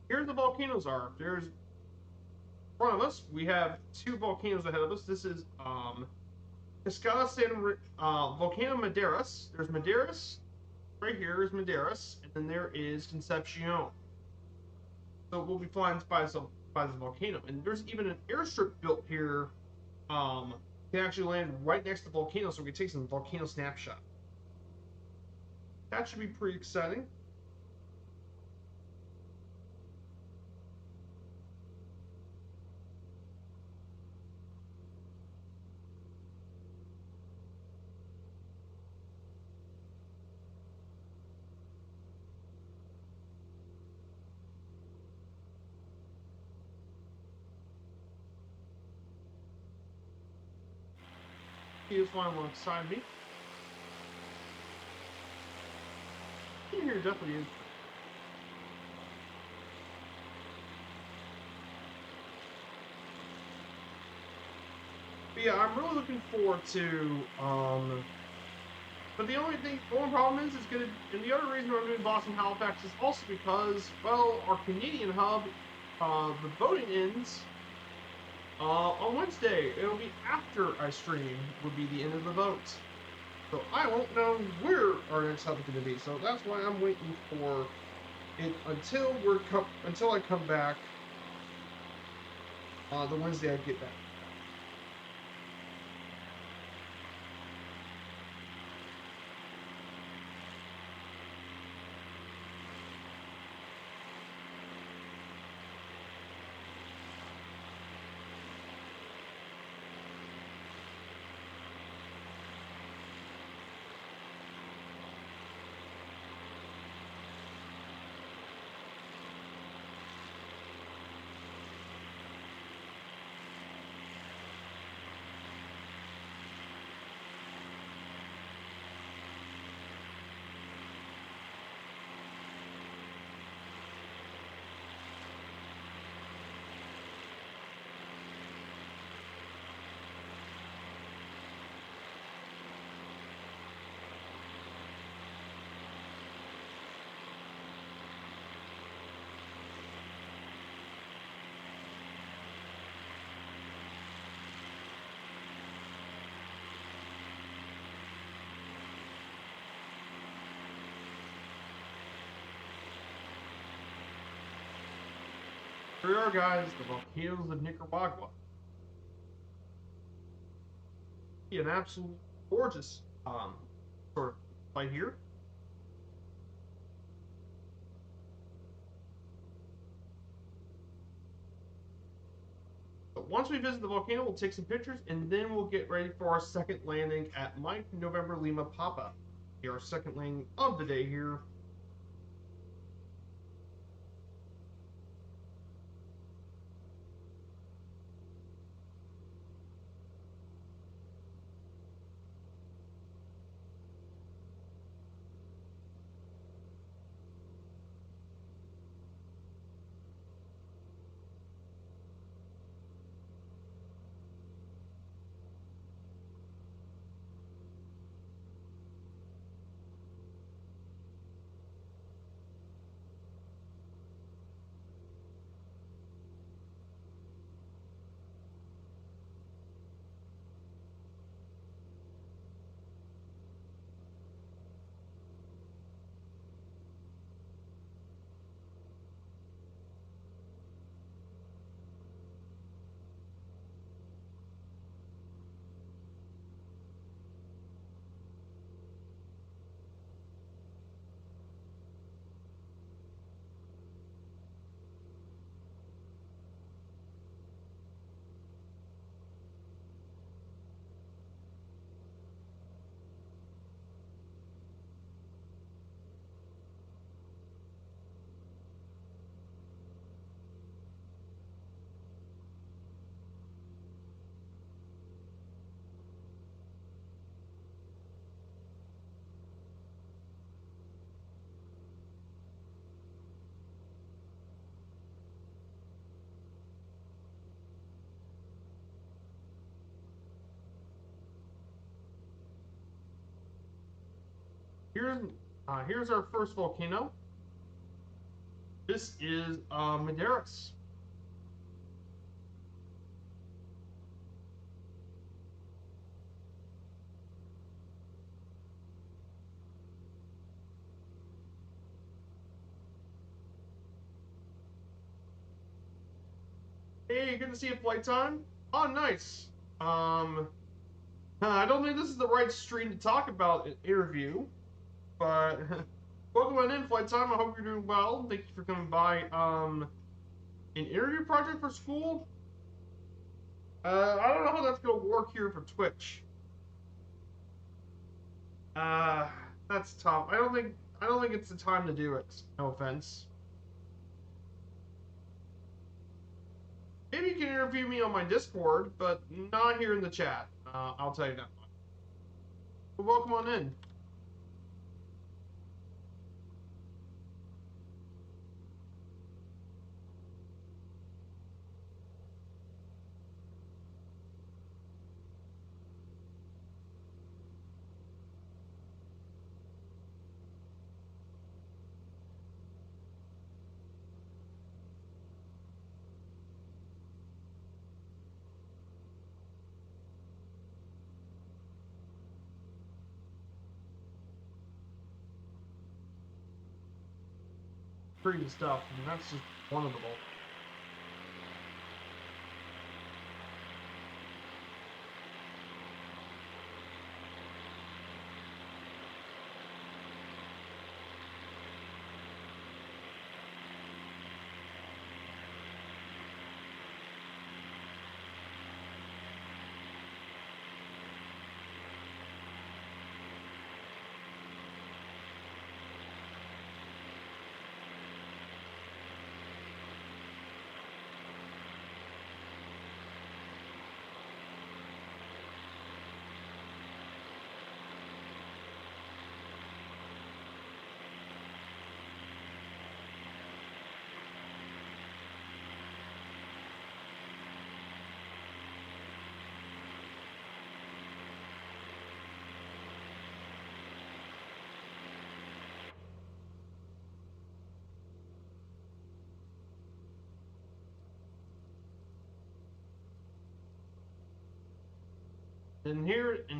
Here the volcanoes are. There's in front of us. We have two volcanoes ahead of us. This is Cascada Volcano Madeiras. There's Madeiras. Right here is Madeiras, and then there is Concepcion. So we'll be flying by this volcano, and there's even an airstrip built here. Can actually land right next to the volcano, so we can take some volcano snapshot. That should be pretty exciting. He is flying alongside me. Here definitely is. But yeah, I'm really looking forward to. But the only problem is gonna. And the other reason I'm doing Boston Halifax is also because, well, our Canadian hub, the voting ends on Wednesday. It'll be after I stream. Would be the end of the vote. So I won't know where our next hub is going to be. So that's why I'm waiting for it until I come back the Wednesday I get back. Here we are, guys, the volcanoes of Nicaragua. An absolutely gorgeous sort of light here. But once we visit the volcano, we'll take some pictures, and then we'll get ready for our second landing at Mike November Lima Papa. Our second landing of the day here. Here's our first volcano. This is Madeiras. Hey, good to see you, Flight Time. Oh, nice. I don't think this is the right stream to talk about an interview, but welcome on in, Flight Time. I hope you're doing well. Thank you for coming by. An interview project for school? I don't know how that's gonna work here for Twitch. That's tough. I don't think it's the time to do it. No offense. Maybe you can interview me on my Discord, but not here in the chat. I'll tell you that much. But welcome on in. Pretty stuff, and that's just one of them all.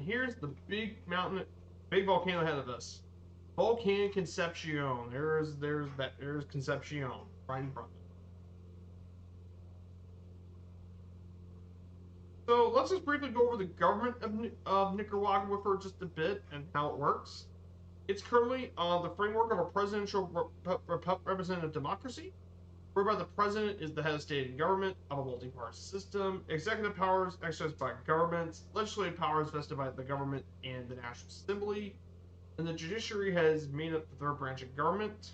Here's the big mountain, big volcano ahead of us. Volcano Concepcion. There's Concepcion right in front of it. So let's just briefly go over the government of Nicaragua for just a bit and how it works. It's currently the framework of a presidential representative democracy, whereby the president is the head of state and government of a multi-party system. Executive powers exercised by governments, legislative powers vested by the government and the National Assembly, and the judiciary has made up the third branch of government.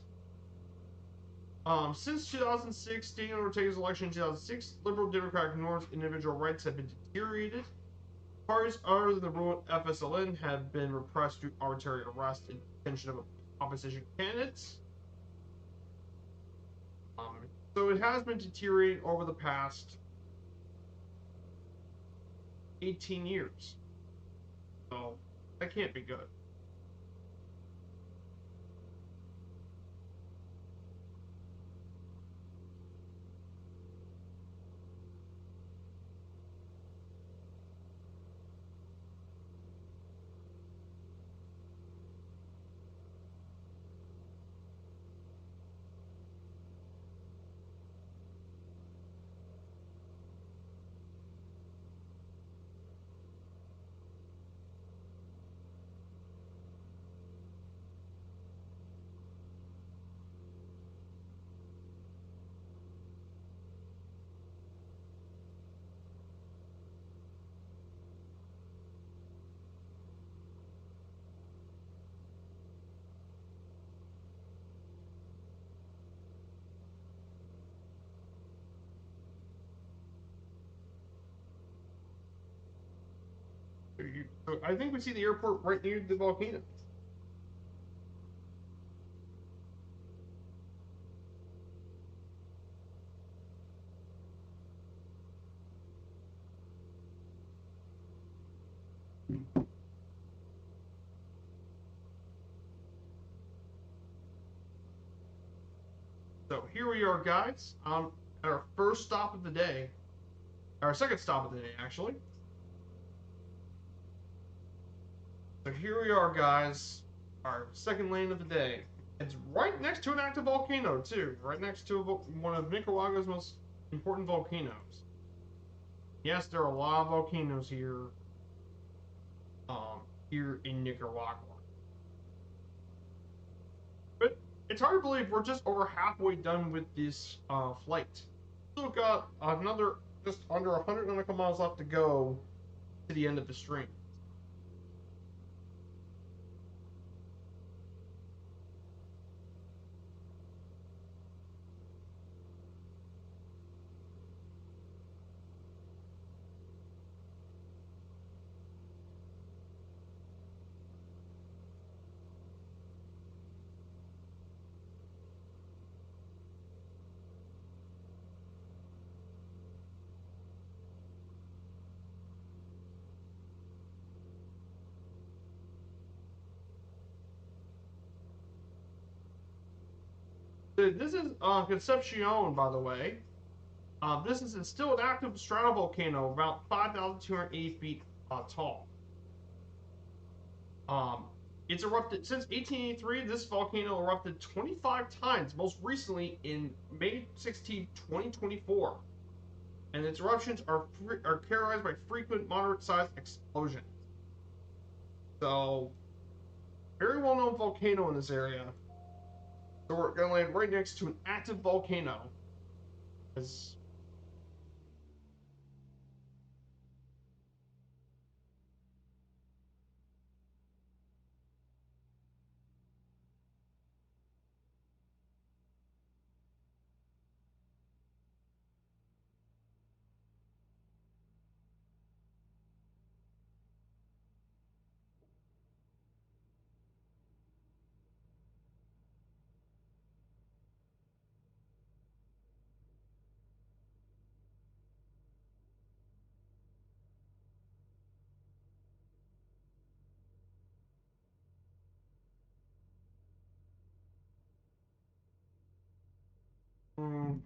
Since 2006, Daniel Ortega's election in 2006, liberal democratic norms and individual rights have been deteriorated. Parties other than the ruling FSLN have been repressed through arbitrary arrest and detention of opposition candidates. So it has been deteriorating over the past 18 years. So that can't be good. So I think we see the airport right near the volcano. So here we are, guys. At our first stop of the day, our second stop of the day, actually. So here we are, guys. Our second lane of the day. It's right next to an active volcano, too. Right next to one of Nicaragua's most important volcanoes. Yes, there are a lot of volcanoes here. Here in Nicaragua. But it's hard to believe we're just over halfway done with this flight. Still got another just under 100 nautical miles left to go to the end of the stream. This is Concepcion, by the way. This is still an active stratovolcano, about 5,280 feet tall. It's erupted since 1883. This volcano erupted 25 times, most recently in May 16, 2024. And its eruptions are characterized by frequent moderate-sized explosions. So, very well-known volcano in this area. So we're going to land right next to an active volcano. As mm,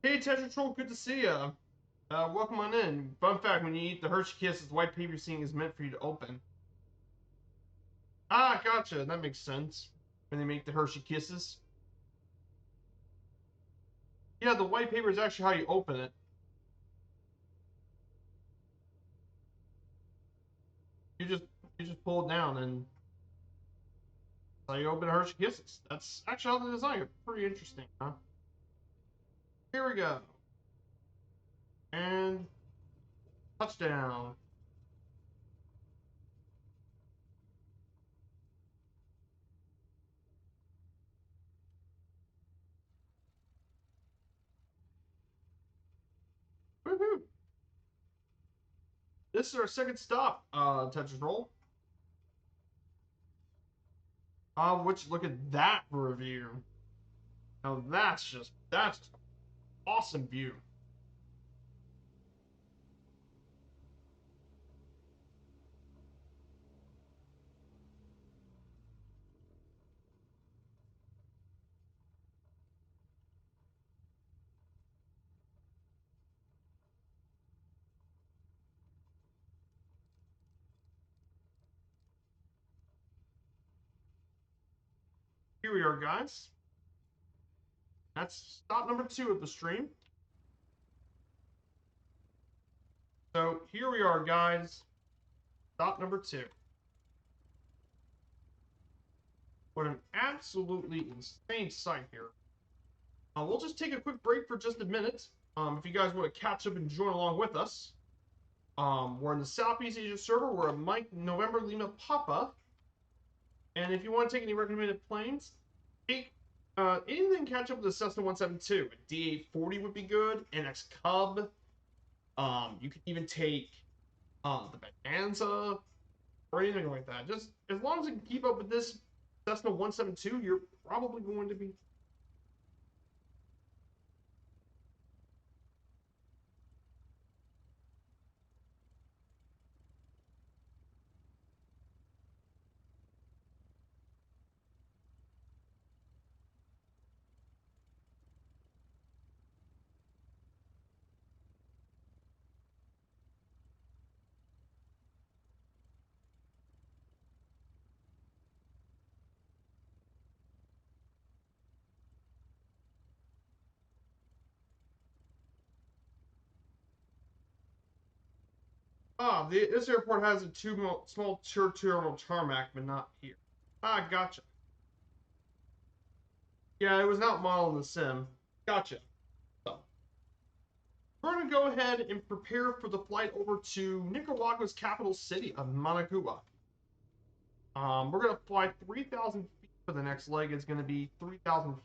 Hey, Tetra Troll, good to see ya. Welcome on in. Fun fact, when you eat the Hershey Kisses, the white paper seeing is meant for you to open. Ah, gotcha. That makes sense. When they make the Hershey Kisses. Yeah, the white paper is actually how you open it. You just you just pull it down and that's how you open Hershey Kisses. That's actually how they design it. Pretty interesting, huh? Here we go. And touchdown. Woohoo! This is our second stop, Tetris Roll. Which look at that review. Now that's awesome view. Here we are, guys. That's stop number 2 of the stream. So here we are, guys. Stop number 2. What an absolutely insane sight here. We'll just take a quick break for just a minute. If you guys want to catch up and join along with us. We're in the Southeast Asia server. We're at Mike November Lima Papa. And if you want to take any recommended planes, take anything catch up with the Cessna 172. A D840 would be good. NX Cub. You could even take the Bonanza or anything like that. Just as long as you can keep up with this Cessna 172, you're probably going to be. This airport has a small terminal tarmac, but not here. Ah, gotcha. Yeah, it was not modeled in the sim. Gotcha. So, we're going to go ahead and prepare for the flight over to Nicaragua's capital city of Managua. We're going to fly 3,000 feet for the next leg. It's going to be 3,000.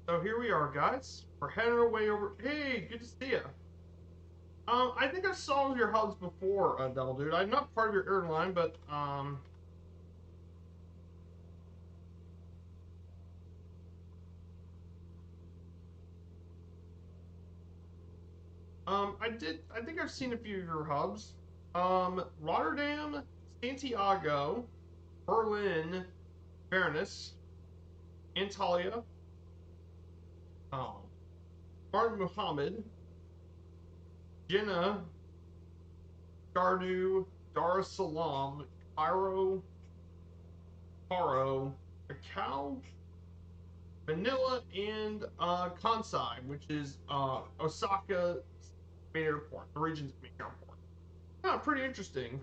So here we are, guys. We're heading our way over. Hey, good to see you. I think I saw your hubs before, Devil Dude. I'm not part of your airline, but I did. I think I've seen a few of your hubs. Rotterdam, Santiago, Berlin, Venice, Antalya, um, Martin Muhammad, Jeddah, Dardu, Dar es Salaam, Cairo, Sapporo, Macau, Manila, and Kansai, which is Osaka's main airport, the region's main airport. Ah, pretty interesting.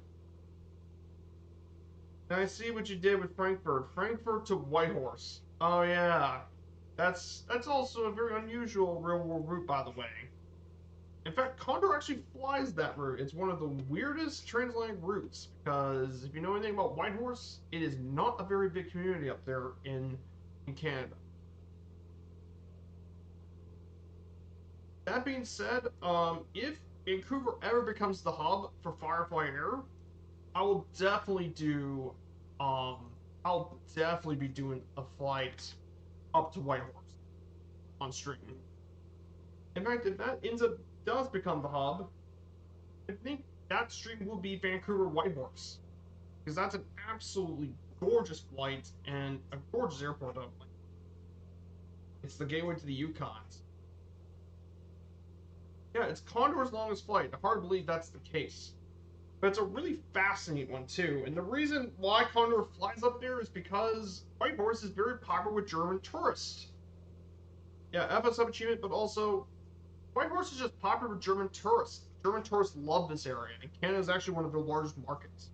And I see what you did with Frankfurt. Frankfurt to Whitehorse. Oh yeah, that's also a very unusual real-world route, by the way. In fact, Condor actually flies that route. It's one of the weirdest transatlantic routes because if you know anything about Whitehorse, it is not a very big community up there in Canada. That being said, if Vancouver ever becomes the hub for Firefly Air, I will definitely do. I'll definitely be doing a flight up to Whitehorse on stream. In fact, if that does become the hub, I think that stream will be Vancouver Whitehorse because that's an absolutely gorgeous flight and a gorgeous airport. It's the gateway to the Yukons. Yeah, it's Condor's longest flight. Hard to believe that's the case. But it's a really fascinating one, too. And the reason why Condor flies up there is because Whitehorse is very popular with German tourists. Yeah, FSF achievement, but also Whitehorse is just popular with German tourists. German tourists love this area, and Canada is actually one of their largest markets.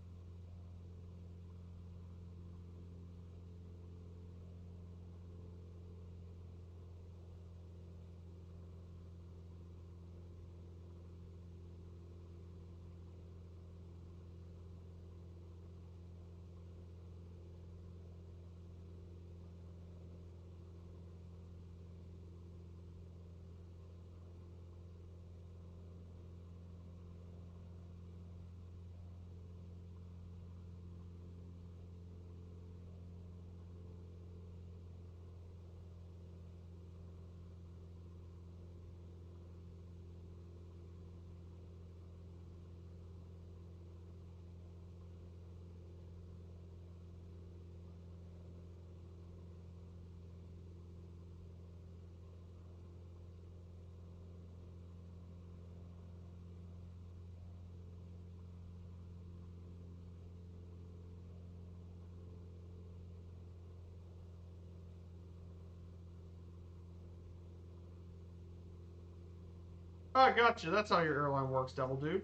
Ah, gotcha. That's how your airline works, Devil Dude.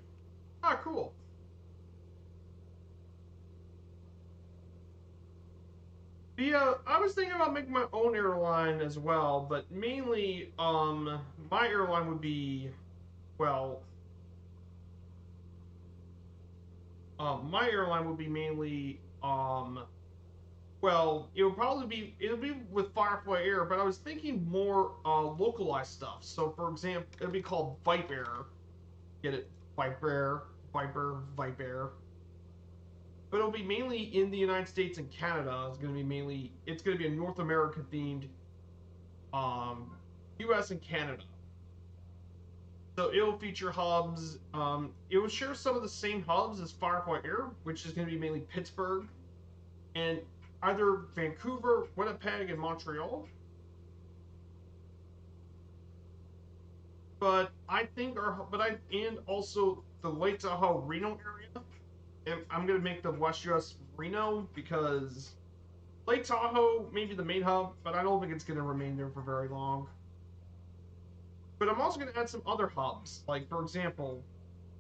Ah, cool. Yeah, I was thinking about making my own airline as well, but mainly, my airline would be, well, my airline would be mainly, well, it'll be with Firefly Air, but I was thinking more, localized stuff. So, for example, it'll be called Viper. Get it? Viper, Viper. But it'll be mainly in the United States and Canada. It's going to be a North America themed, um, U.S. and Canada. So it'll feature hubs. It will share some of the same hubs as Firefly Air, which is going to be mainly Pittsburgh and either Vancouver, Winnipeg, and Montreal. But I think and also the Lake Tahoe Reno area. And I'm going to make the West US Reno because Lake Tahoe may be the main hub, but I don't think it's going to remain there for very long. But I'm also going to add some other hubs. Like, for example,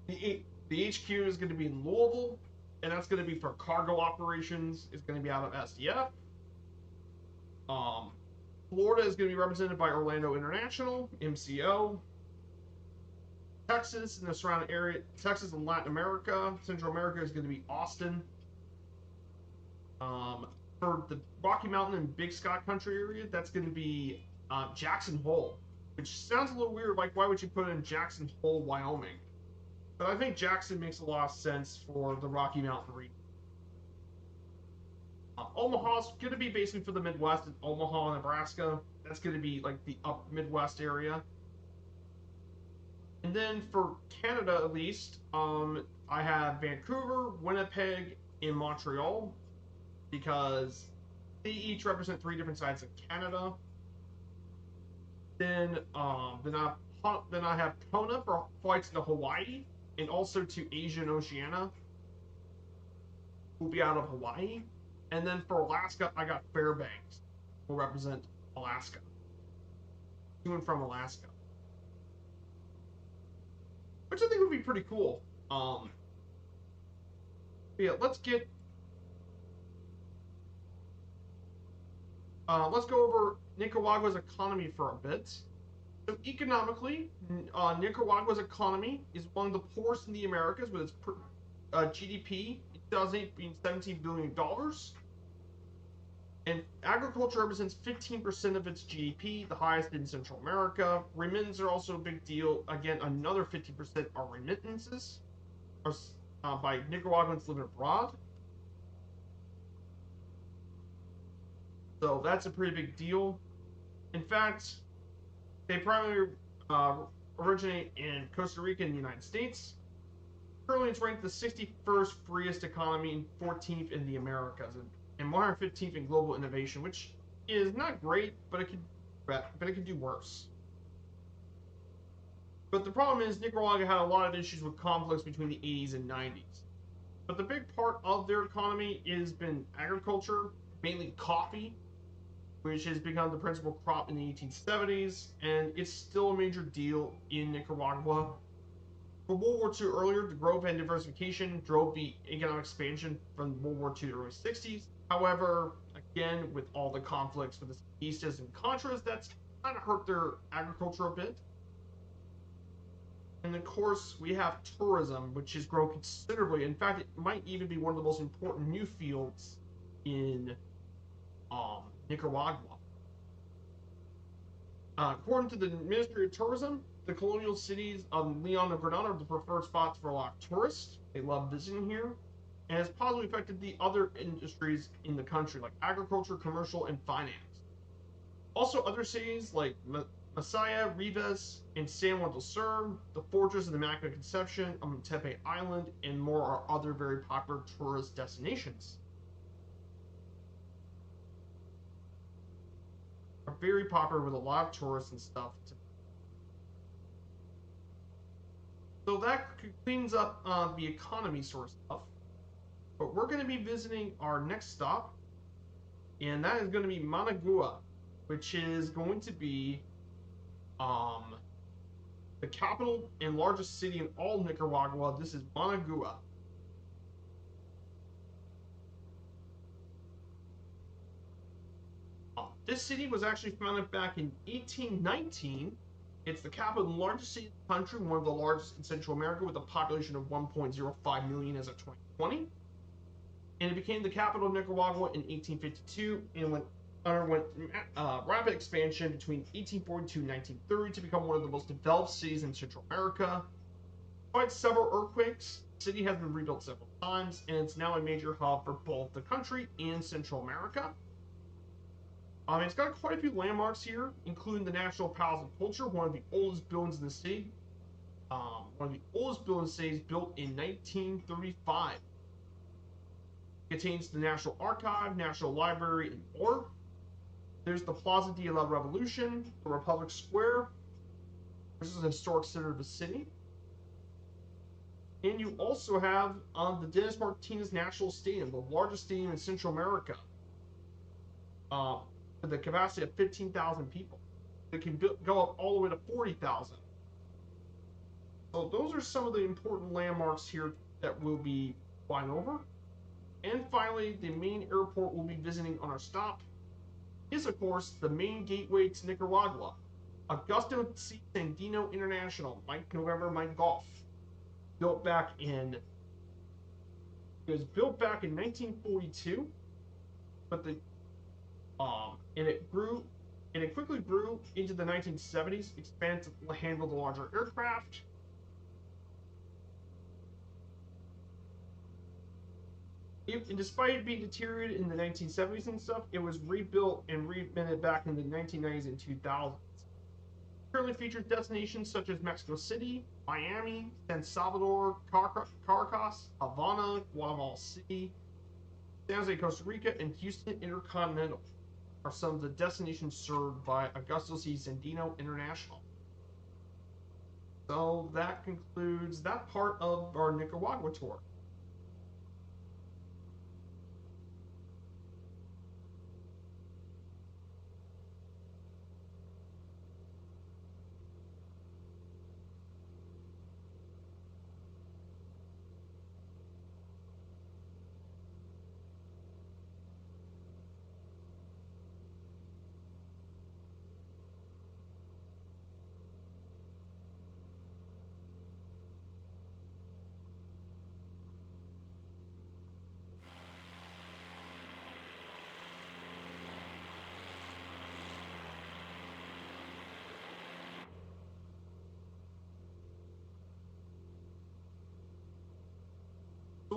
the HQ is going to be in Louisville, and that's going to be for cargo operations. It's going to be out of SDF. Florida is going to be represented by Orlando International, MCO. Texas and the surrounding area, Texas and Latin America. Central America is going to be Austin. For the Rocky Mountain and Big Sky Country area, that's going to be Jackson Hole, which sounds a little weird. Like, why would you put it in Jackson Hole, Wyoming? But I think Jackson makes a lot of sense for the Rocky Mountain region. Omaha's going to be basically for the Midwest. In Omaha, Nebraska. That's going to be like the up Midwest area. And then for Canada, at least, I have Vancouver, Winnipeg, and Montreal because they each represent 3 different sides of Canada. Then I have Kona for flights to Hawaii and also to Asia and Oceania. We'll be out of Hawaii. And then for Alaska, I got Fairbanks, will represent Alaska, to and from Alaska, which I think would be pretty cool. Yeah, let's go over Nicaragua's economy for a bit. So economically, Nicaragua's economy is one of the poorest in the Americas, with its GDP in 2008 being $17 billion. And agriculture represents 15% of its GDP, the highest in Central America. Remittances are also a big deal. Again, another 50% are remittances by Nicaraguans living abroad. So that's a pretty big deal. In fact, they primarily originate in Costa Rica and the United States. Currently, it's ranked the 61st freest economy and 14th in the Americas, and 115th in global innovation, which is not great, but it could do worse. But the problem is Nicaragua had a lot of issues with conflicts between the 80s and 90s. But the big part of their economy has been agriculture, mainly coffee, which has become the principal crop in the 1870s, and it's still a major deal in Nicaragua. For World War II earlier, the growth and diversification drove the economic expansion from World War II to the early 60s. However, again, with all the conflicts with the Sandinistas and Contras, that's kind of hurt their agriculture a bit. And of course, we have tourism, which has grown considerably. In fact, it might even be one of the most important new fields in Nicaragua. According to the Ministry of Tourism, the colonial cities of Leon and Granada are the preferred spots for a lot of tourists. They love visiting here, and has positively affected the other industries in the country, like agriculture, commercial, and finance. Also, other cities like Masaya, Rivas, and San Juan del Sur, the Fortress of the Immaculate Conception, Tepe Island, and more are other very popular tourist destinations. Are very popular with a lot of tourists and stuff. So that cleans up the economy sort of stuff. But we're going to be visiting our next stop, and that is going to be Managua, which is going to be the capital and largest city in all Nicaragua. This is Managua. This city was actually founded back in 1819. It's the capital and largest city in the country, one of the largest in Central America, with a population of 1.05 million as of 2020. And it became the capital of Nicaragua in 1852 and underwent rapid expansion between 1842 and 1930 to become one of the most developed cities in Central America. Despite several earthquakes, the city has been rebuilt several times, and it's now a major hub for both the country and Central America. It's got quite a few landmarks here, including the National Palace of Culture, one of the oldest buildings in the city. One of the oldest buildings in the city is built in 1935. It contains the National Archive, National Library, and more. There's the Plaza de la Revolution, the Republic Square. This is a historic center of the city. And you also have the Dennis Martinez National Stadium, the largest stadium in Central America, with a capacity of 15,000 people. It can go up all the way to 40,000. So those are some of the important landmarks here that we'll be flying over. And finally, the main airport we'll be visiting on our stop is, of course, the main gateway to Nicaragua, Augusto C. Sandino International, Mike November, Mike Golf. It was built back in 1942, but it quickly grew into the 1970s, expanded to handle the larger aircraft. And despite it being deteriorated in the 1970s and stuff, it was rebuilt and reinvented back in the 1990s and 2000s. It currently features destinations such as Mexico City, Miami, San Salvador, Caracas, Havana, Guatemala City, San Jose, Costa Rica, and Houston Intercontinental are some of the destinations served by Augusto C. Sandino International. So that concludes that part of our Nicaragua tour.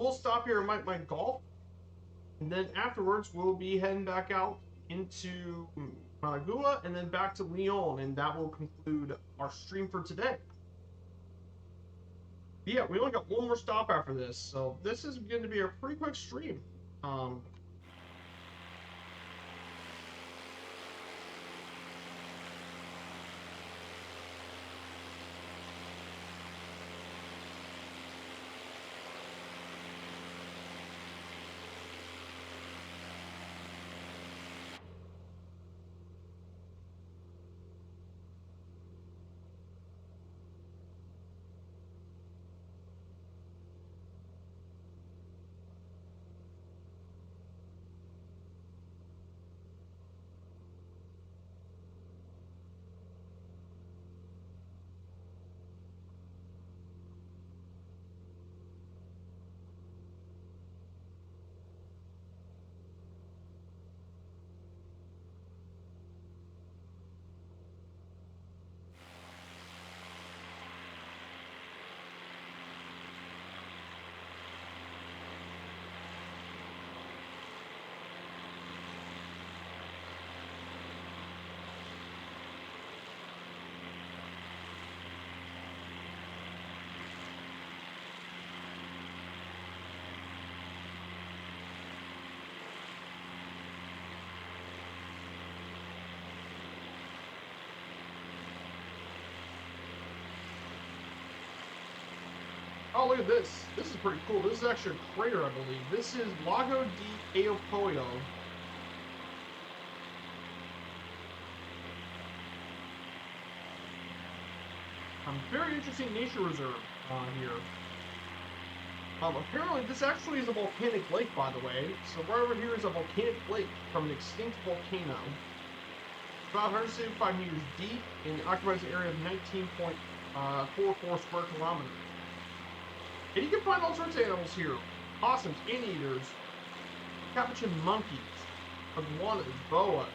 we'll stop here and my golf, and then afterwards we'll be heading back out into Managua and then back to Lyon, and that will conclude our stream for today. But yeah, we only got one more stop after this, so this is going to be a pretty quick stream. Oh, look at this. This is pretty cool. This is actually a crater, I believe. This is Lago di Aopoyo. Very interesting nature reserve here. Apparently, this actually is a volcanic lake, by the way. So right over here is a volcanic lake from an extinct volcano. About 175 meters deep and occupies an area of 19.44 square kilometers. And you can find all sorts of animals here. Possums, anteaters, capuchin monkeys, iguanas, boas,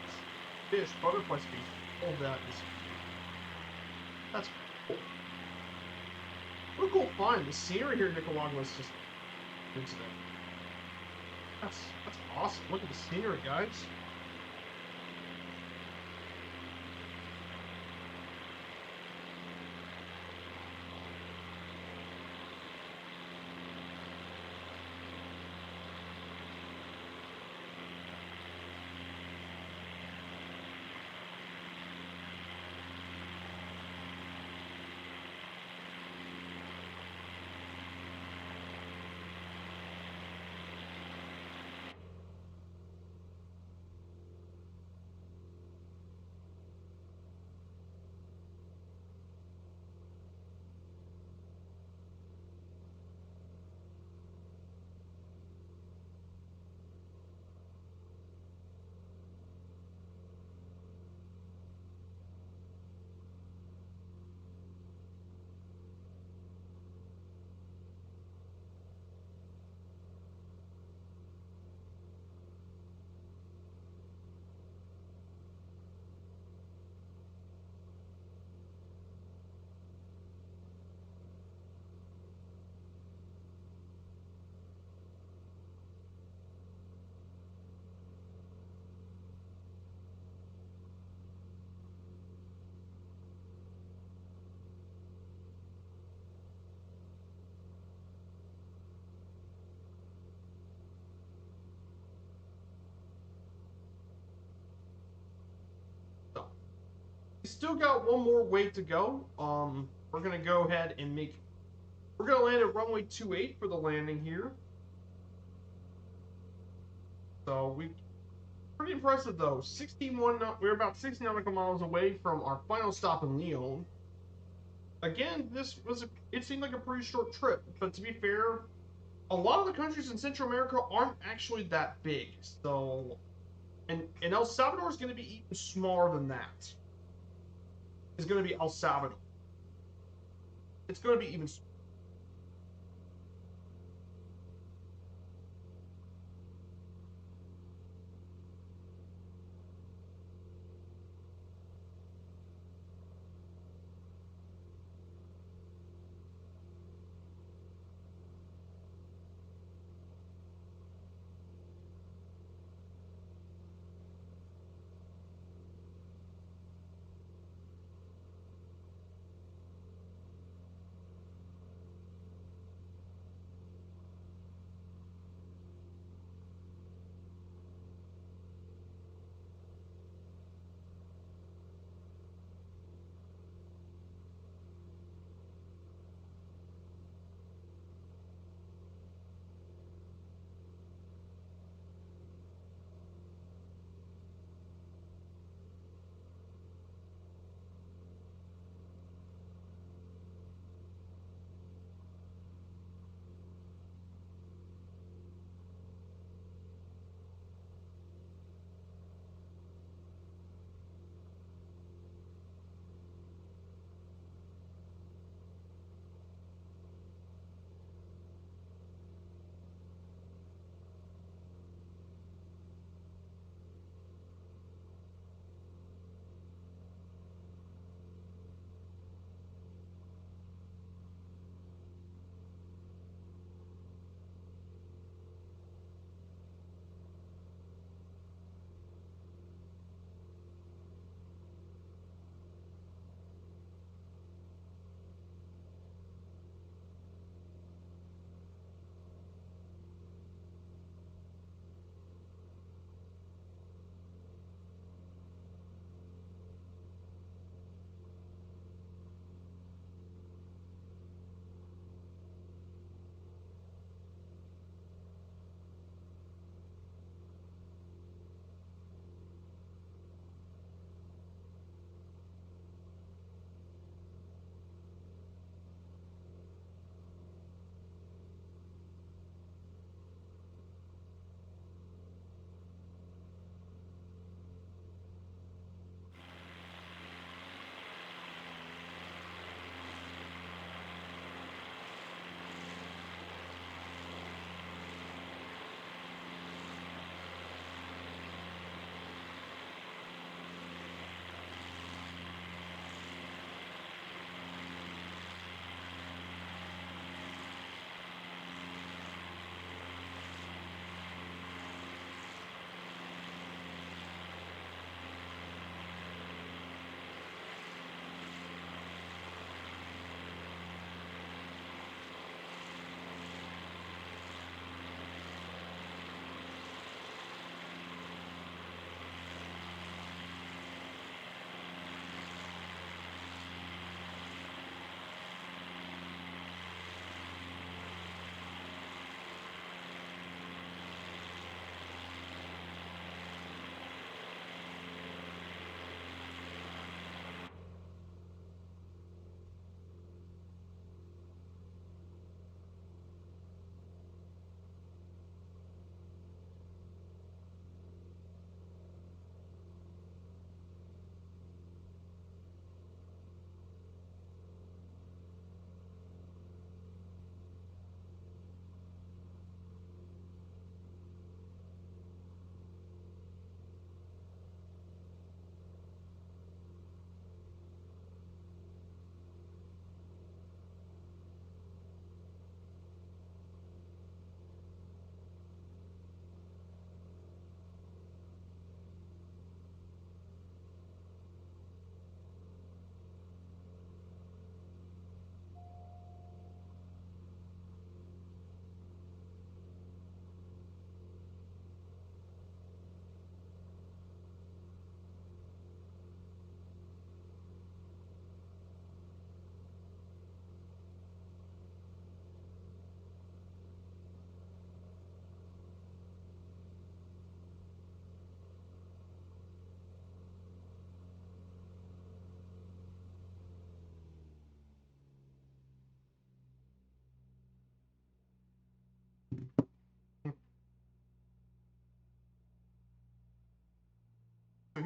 fish, butterfly species. All that is... That's cool. What a cool find. The scenery here in Nicaragua is just... That's awesome. Look at the scenery, guys. Still got one more way to go. We're gonna go ahead and we're gonna land at runway 28 for the landing here. So pretty impressive though. We're about 60 nautical miles away from our final stop in Lyon. Again, it seemed like a pretty short trip, but to be fair, a lot of the countries in Central America aren't actually that big. So, and El Salvador is going to be even smaller than that. Is going to be El Salvador. It's going to be even smaller.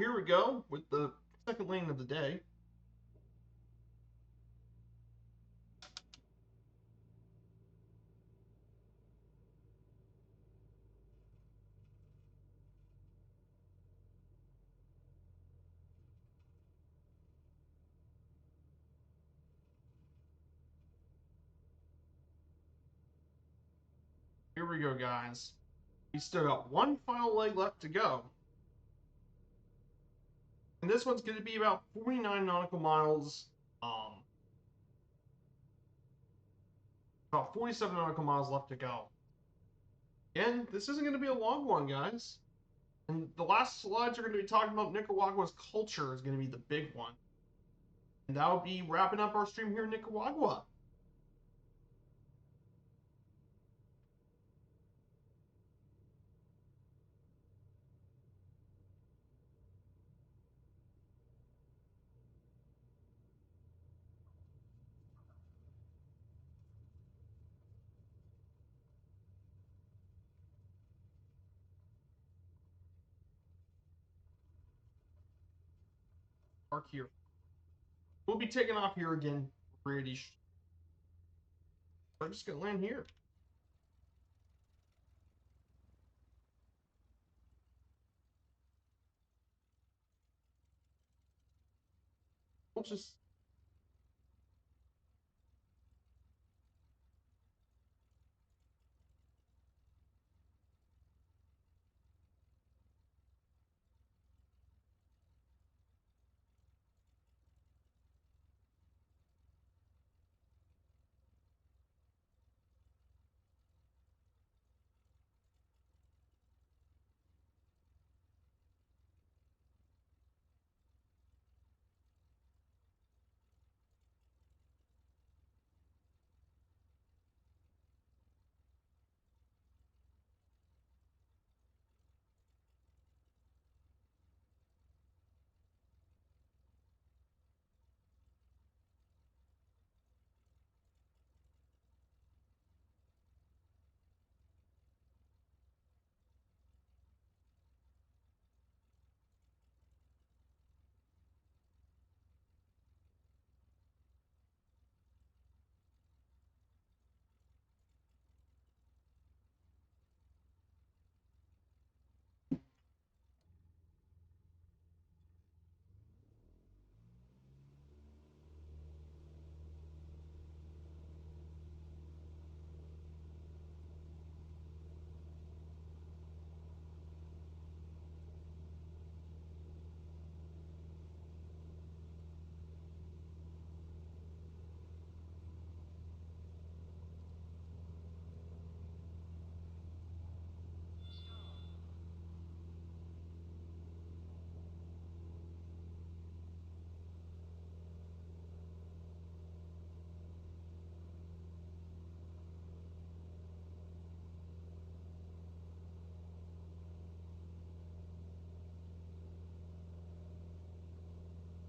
here we go with the second lane of the day. Here we go, guys. We still got one final leg left to go. And this one's going to be about 49 nautical miles. About 47 nautical miles left to go. And this isn't going to be a long one, guys. And the last slides are going to be talking about Nicaragua's culture is going to be the big one. And that'll be wrapping up our stream here in Nicaragua. Park here. We'll be taking off here again. British. We're just going to land here. We'll just...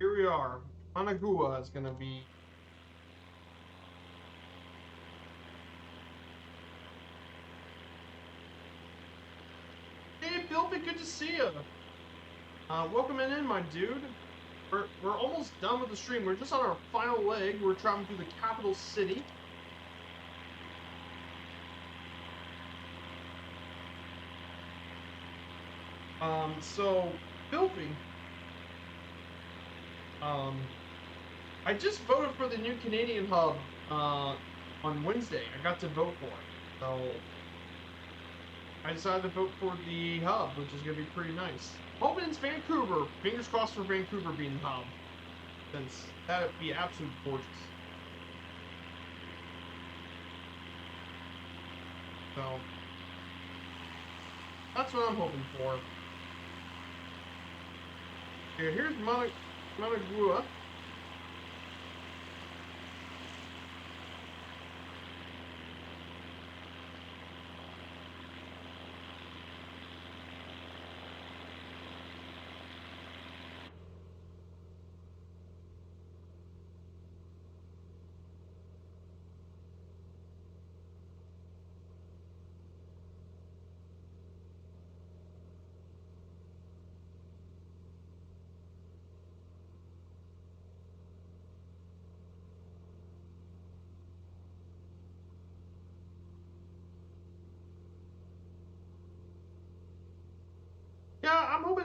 Here we are. Managua is going to be... Hey, Bilby, good to see you. Welcome in, my dude. We're almost done with the stream. We're just on our final leg. We're traveling through the capital city. So, Bilby, I just voted for the new Canadian hub on Wednesday. I got to vote for it. So, I decided to vote for the hub, which is going to be pretty nice. Hoping it's Vancouver. Fingers crossed for Vancouver being the hub, since that would be absolutely gorgeous. So, that's what I'm hoping for. Okay, here's Managua.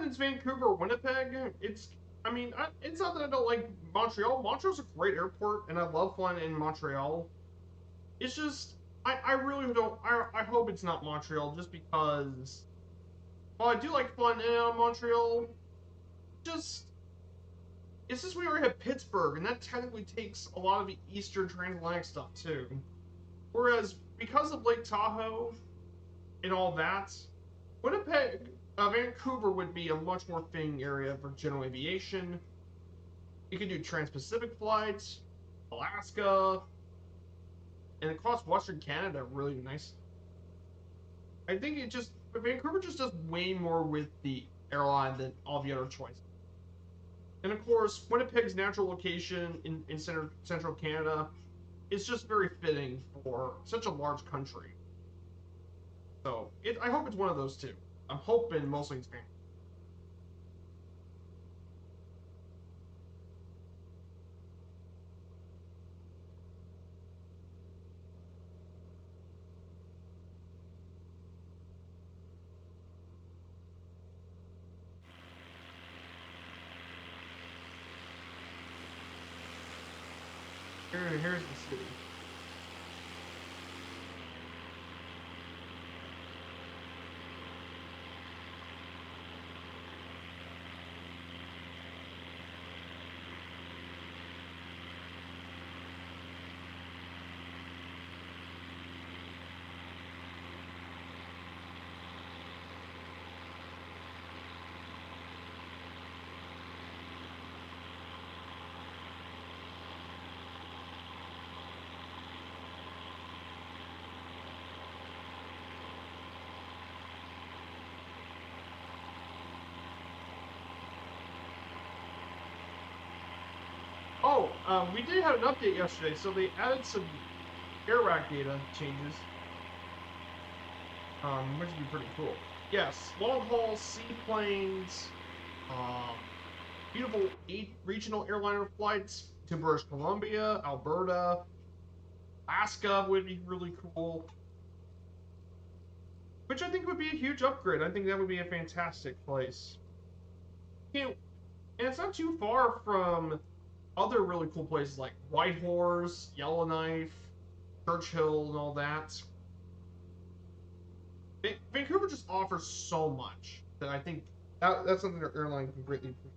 it's Vancouver or Winnipeg, I mean, it's not that I don't like Montreal. Montreal's a great airport, and I love flying in Montreal. It's just, I really don't, I hope it's not Montreal, just because, while I do like flying in and out of Montreal, just, it's just we already have Pittsburgh, and that technically takes a lot of the Eastern transatlantic stuff, too. Whereas, because of Lake Tahoe and all that, Winnipeg, Vancouver would be a much more fitting area for general aviation. You could do trans-Pacific flights, Alaska, and across Western Canada, really nice. I think Vancouver just does way more with the airline than all the other choices. And of course, Winnipeg's natural location in central Canada is just very fitting for such a large country. So, I hope it's one of those two. I'm hoping mostly it's Vancouver. Here's the city. Oh, we did have an update yesterday, so they added some air rack data changes, which would be pretty cool. Yes, long-haul seaplanes, beautiful 8 regional airliner flights to British Columbia, Alberta, Alaska would be really cool, which I think would be a huge upgrade. I think that would be a fantastic place. And it's not too far from other really cool places like Whitehorse, Yellowknife, Churchill, and all that. Vancouver just offers so much that I think that's something that airline can greatly appreciate.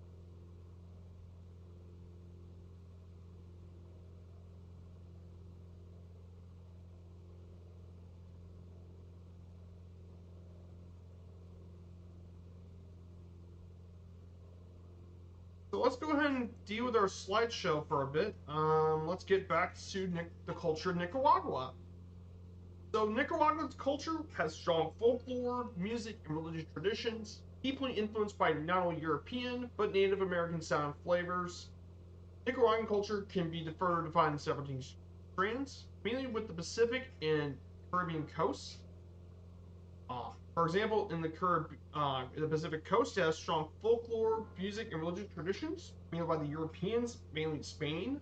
So let's go ahead and deal with our slideshow for a bit. Let's get back to the culture of Nicaragua. So Nicaragua's culture has strong folklore, music, and religious traditions, deeply influenced by not only European, but Native American sound and flavors. Nicaraguan culture can be further defined in several strands, mainly with the Pacific and Caribbean coasts. For example, in the Pacific coast, it has strong folklore, music, and religious traditions, made by the Europeans, mainly Spain.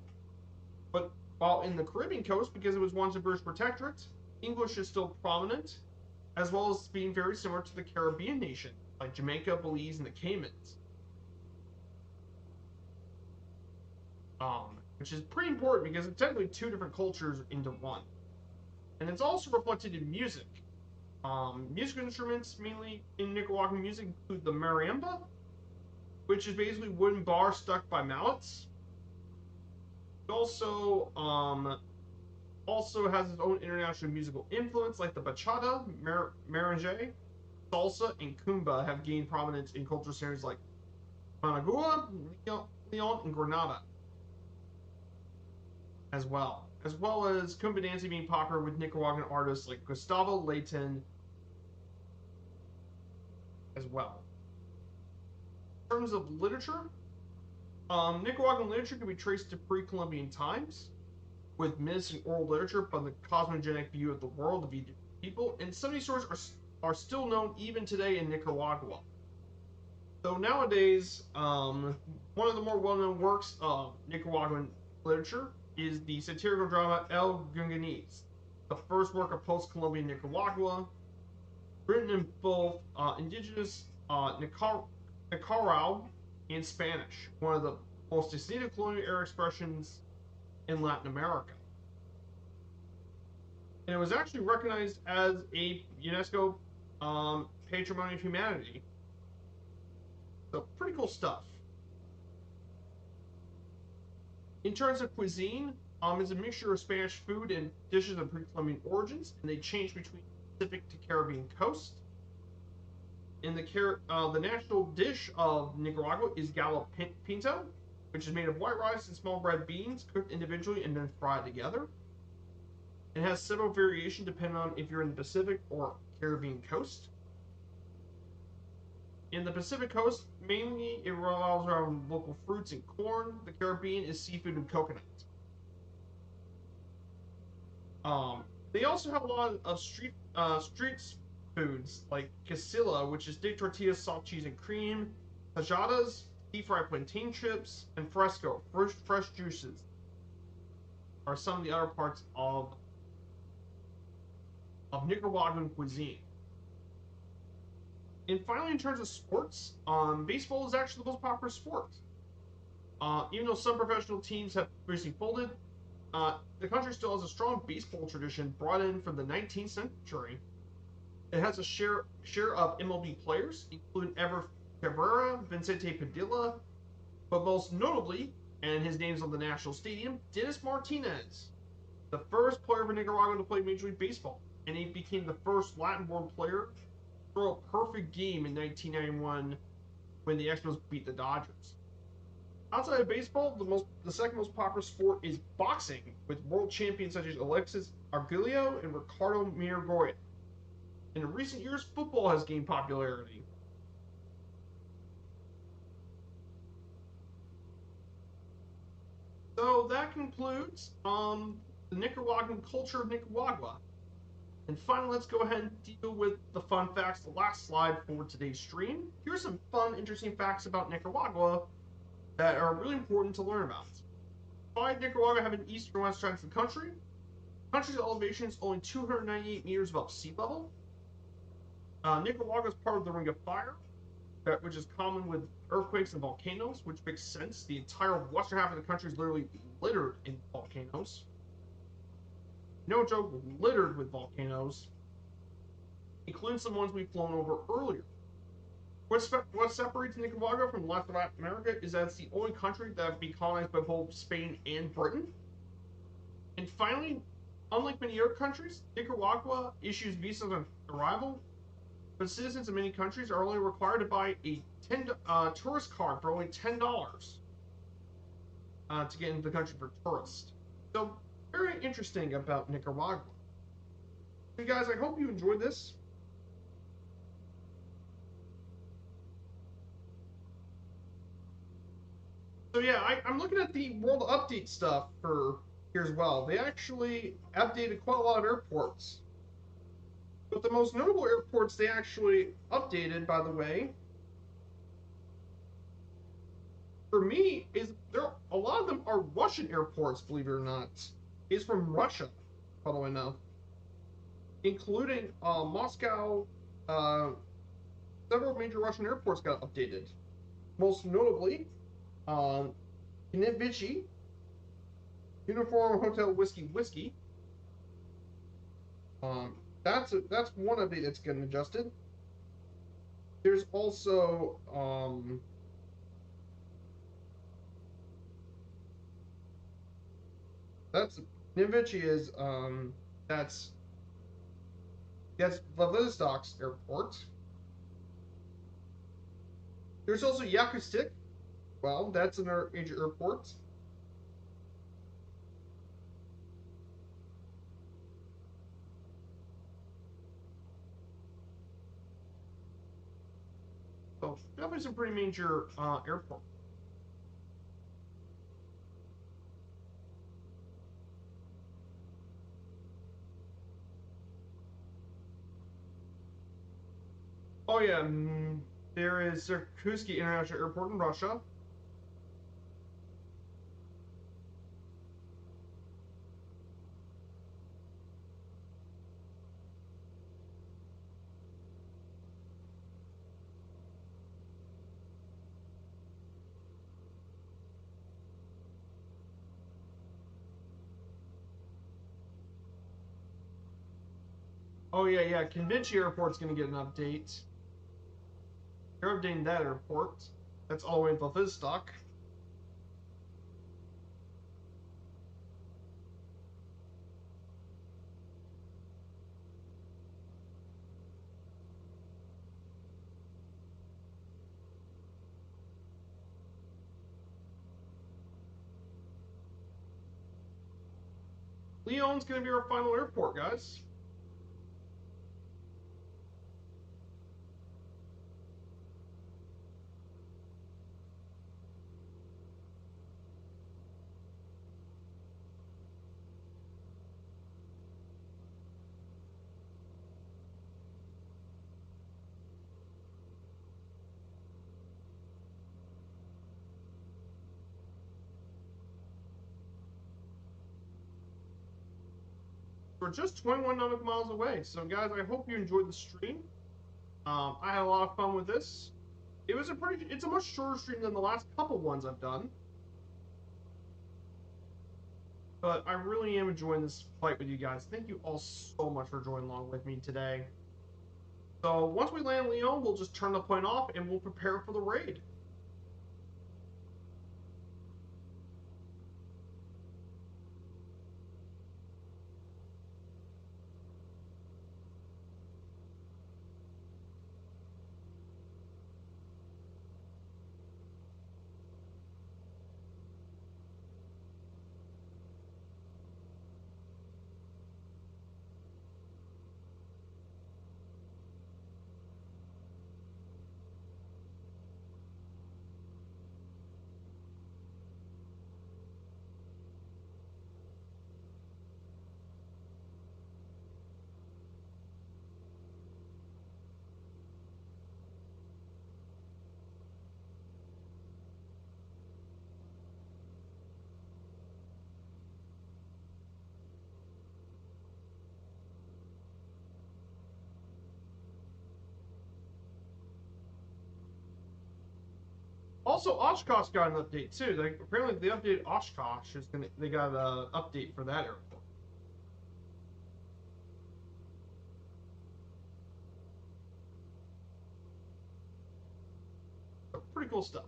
But while in the Caribbean coast, because it was once a British protectorate, English is still prominent, as well as being very similar to the Caribbean nation, like Jamaica, Belize, and the Caymans. Which is pretty important because it's technically 2 different cultures into one. And it's also reflected in music. Musical instruments, mainly in Nicaraguan music, include the marimba, which is basically wooden bars stuck by mallets. It also has its own international musical influence, like the bachata, merengue, salsa, and kumba have gained prominence in cultural centers like Managua, Leon, and Granada, as well as kumba dancing being popular with Nicaraguan artists like Gustavo Leighton as well. In terms of literature, Nicaraguan literature can be traced to pre-Columbian times, with myths and oral literature from the cosmogonic view of the world of each people, and some of these stories are still known even today in Nicaragua. So nowadays, one of the more well-known works of Nicaraguan literature is the satirical drama El Gunganese, the first work of post-Columbian Nicaragua, written in both indigenous Nicaragua in Spanish, one of the most distinctive colonial era expressions in Latin America. And it was actually recognized as a UNESCO Patrimony of Humanity. So, pretty cool stuff. In terms of cuisine, it's a mixture of Spanish food and dishes of pre-Columbian origins, and they change between Pacific to Caribbean coast. In the national dish of Nicaragua is gallo pinto, which is made of white rice and small red beans cooked individually and then fried together. It has several variations depending on if you're in the Pacific or Caribbean coast. In the Pacific coast, mainly it revolves around local fruits and corn. The Caribbean is seafood and coconut. They also have a lot of street foods like quesilla, which is thick tortillas, soft cheese and cream, tajadas, deep-fried plantain chips, and fresco, fresh juices, are some of the other parts of Nicaraguan cuisine. And finally, in terms of sports, baseball is actually the most popular sport. Even though some professional teams have recently folded, the country still has a strong baseball tradition brought in from the 19th century. It has a share of MLB players, including Ever Cabrera, Vicente Padilla, but most notably, and his name's on the national stadium, Dennis Martinez, the first player for Nicaragua to play Major League Baseball, and he became the first Latin-born player to throw a perfect game in 1991 when the Expos beat the Dodgers. Outside of baseball, the second most popular sport is boxing, with world champions such as Alexis Arguello and Ricardo Miragoya. In recent years, football has gained popularity. So that concludes the Nicaraguan culture of Nicaragua. And finally, let's go ahead and deal with the fun facts, the last slide for today's stream. Here's some fun, interesting facts about Nicaragua that are really important to learn about. Despite Nicaragua having an east and west sides of the country, the country's elevation is only 298 meters above sea level. Nicaragua is part of the Ring of Fire, which is common with earthquakes and volcanoes, which makes sense. The entire western half of the country is literally littered in volcanoes. No joke, littered with volcanoes, including some ones we've flown over earlier. What separates Nicaragua from the rest of Latin America is that it's the only country that would be colonized by both Spain and Britain. And finally, unlike many other countries, Nicaragua issues visas on arrival, but citizens of many countries are only required to buy a tourist card for only $10 to get into the country for tourists. So, very interesting about Nicaragua. So, guys, I hope you enjoyed this. So yeah, I'm looking at the world update stuff for here as well. They actually updated quite a lot of airports. But the most notable airports they actually updated, by the way, for me, is a lot of them are Russian airports, believe it or not. Is from Russia, funnily enough. Including Moscow, several major Russian airports got updated. Most notably, Knivitchy, Uniform Hotel Whiskey. That's one of it that's getting adjusted. There's also that's Knivitchy is that's Vladivostok's airport. There's also Yakutsk. Well, that's another major airport. So definitely some pretty major airport. Oh yeah, there is Irkutsk International Airport in Russia. Oh yeah, yeah. Convinci Airport's gonna get an update. They're updating that airport. That's all the way until Fizstock. Lyon's gonna be our final airport, guys. We're just 21 nautical miles away. So, guys, I hope you enjoyed the stream. I had a lot of fun with this. It's a much shorter stream than the last couple ones I've done. But I really am enjoying this fight with you guys. Thank you all so much for joining along with me today. So once we land Lyon, we'll just turn the plane off and we'll prepare for the raid. Also, Oshkosh got an update too. Apparently, the updated Oshkosh is gonna. They got an update for that airport. So, pretty cool stuff.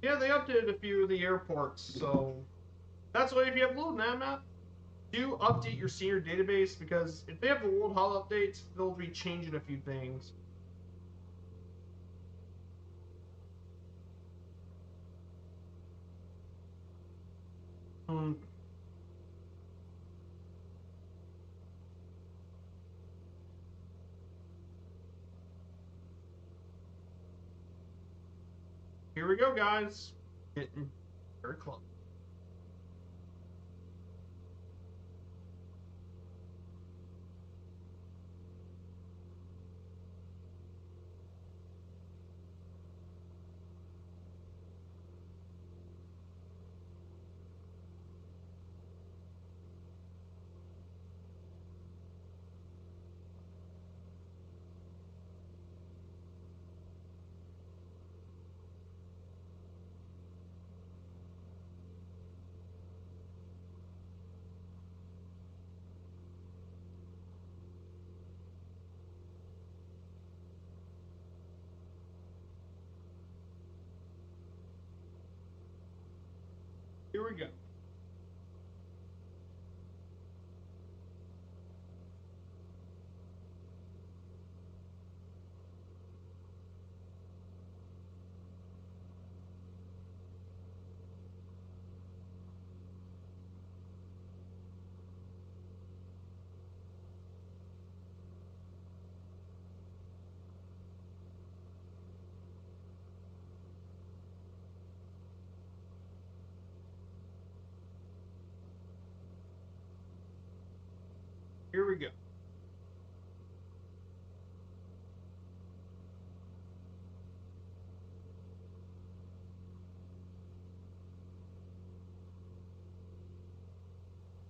Yeah, they updated a few of the airports, so that's why if you have a little NAMAP, do update your senior database because if they have the World Hall updates, they'll be changing a few things. Um, Here we go, guys. Getting very close. Here we go. Here we go.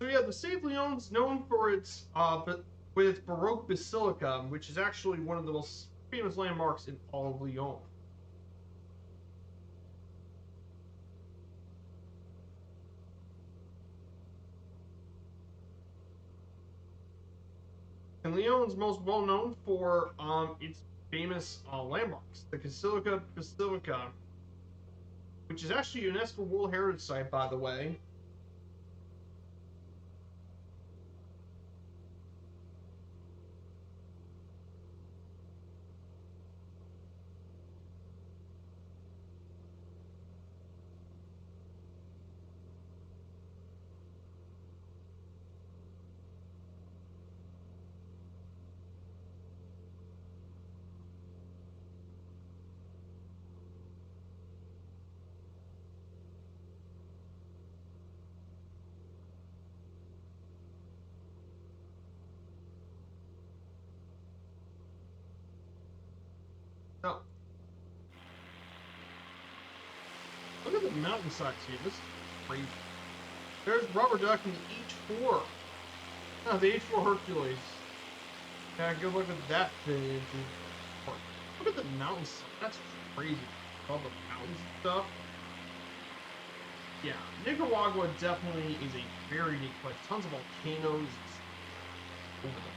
So yeah, the Save Lyon's known for its but with its Baroque Basilica, which is actually one of the most famous landmarks in all of Lyon. And Lyon's most well known for its famous landmarks, the Basilica, which is actually a UNESCO World Heritage Site, by the way. Now, look at the mountainside here. This is crazy. There's Rubber Duck in the H4. Oh, the H4 Hercules. Yeah, good look at that thing. Look at the mountains. That's crazy. All the mountains and stuff. Yeah, Nicaragua definitely is a very unique place. Tons of volcanoes. Over there.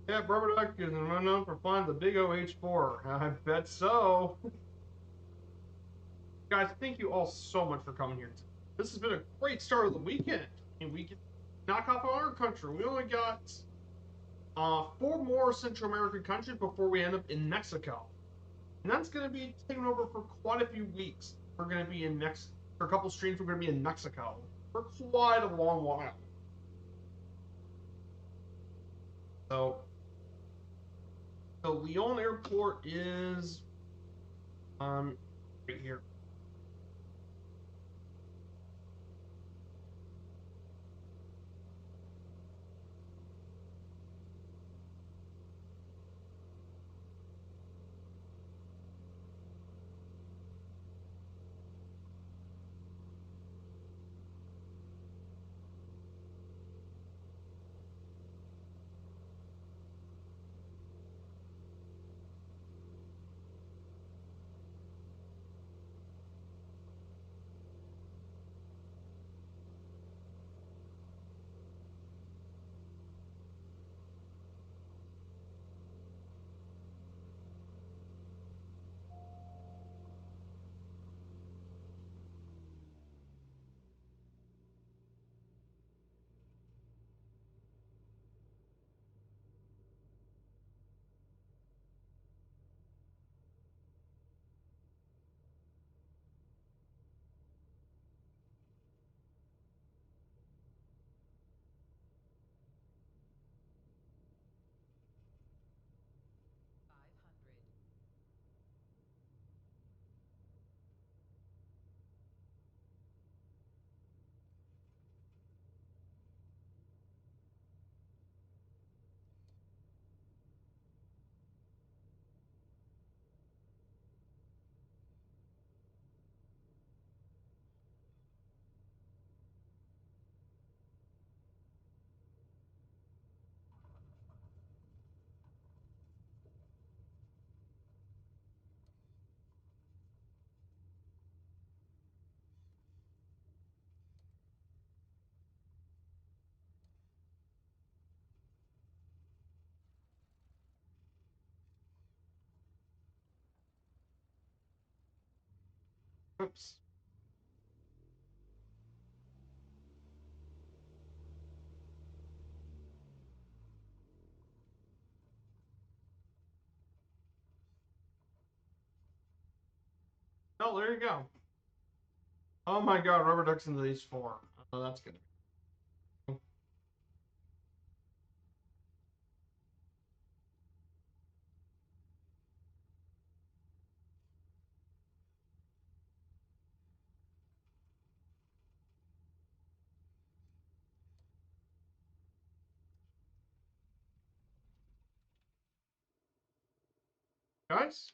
Yeah, Rubber Duck is known for flying the big OH4. I bet so. Guys, thank you all so much for coming here. This has been a great start of the weekend. And we can knock off our country. We only got 4 more Central American countries before we end up in Mexico. And that's going to be taken over for quite a few weeks. We're going to be in for a couple streams, we're going to be in Mexico for quite a long while. So, the Leon Airport is right here. Oops. Oh, there you go. Oh my god, rubber ducks into these four. Oh, that's good. Guys?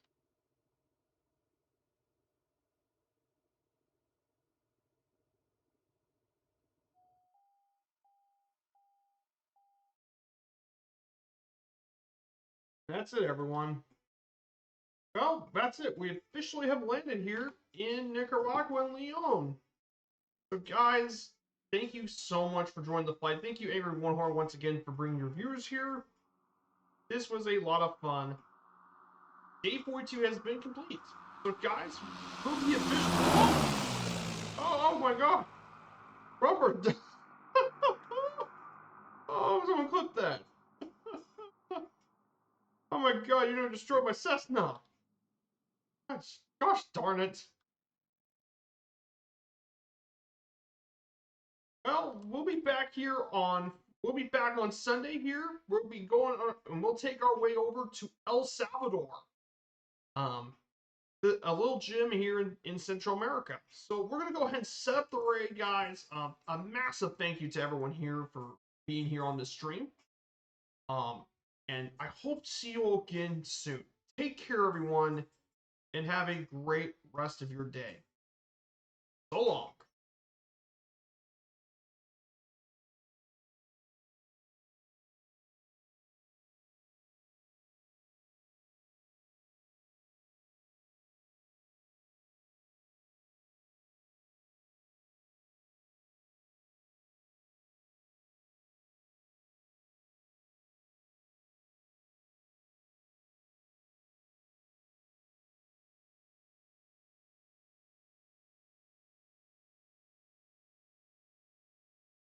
That's it, everyone. Well, that's it. We officially have landed here in Nicaragua and Leon. So, guys, thank you so much for joining the flight. Thank you, Angry One Horn, once again for bringing your viewers here. This was a lot of fun. Day 42 has been complete. So, guys, we'll be official. Oh my god! Rubber! Oh, someone clip that. Oh my god, you're gonna destroy my Cessna! Gosh darn it. Well, we'll be back on Sunday here. We'll be going on, and we'll take our way over to El Salvador. A little gym here in Central America. So we're gonna go ahead and set up the raid, guys. A massive thank you to everyone here for being here on this stream. And I hope to see you all again soon. Take care, everyone, and have a great rest of your day. So long.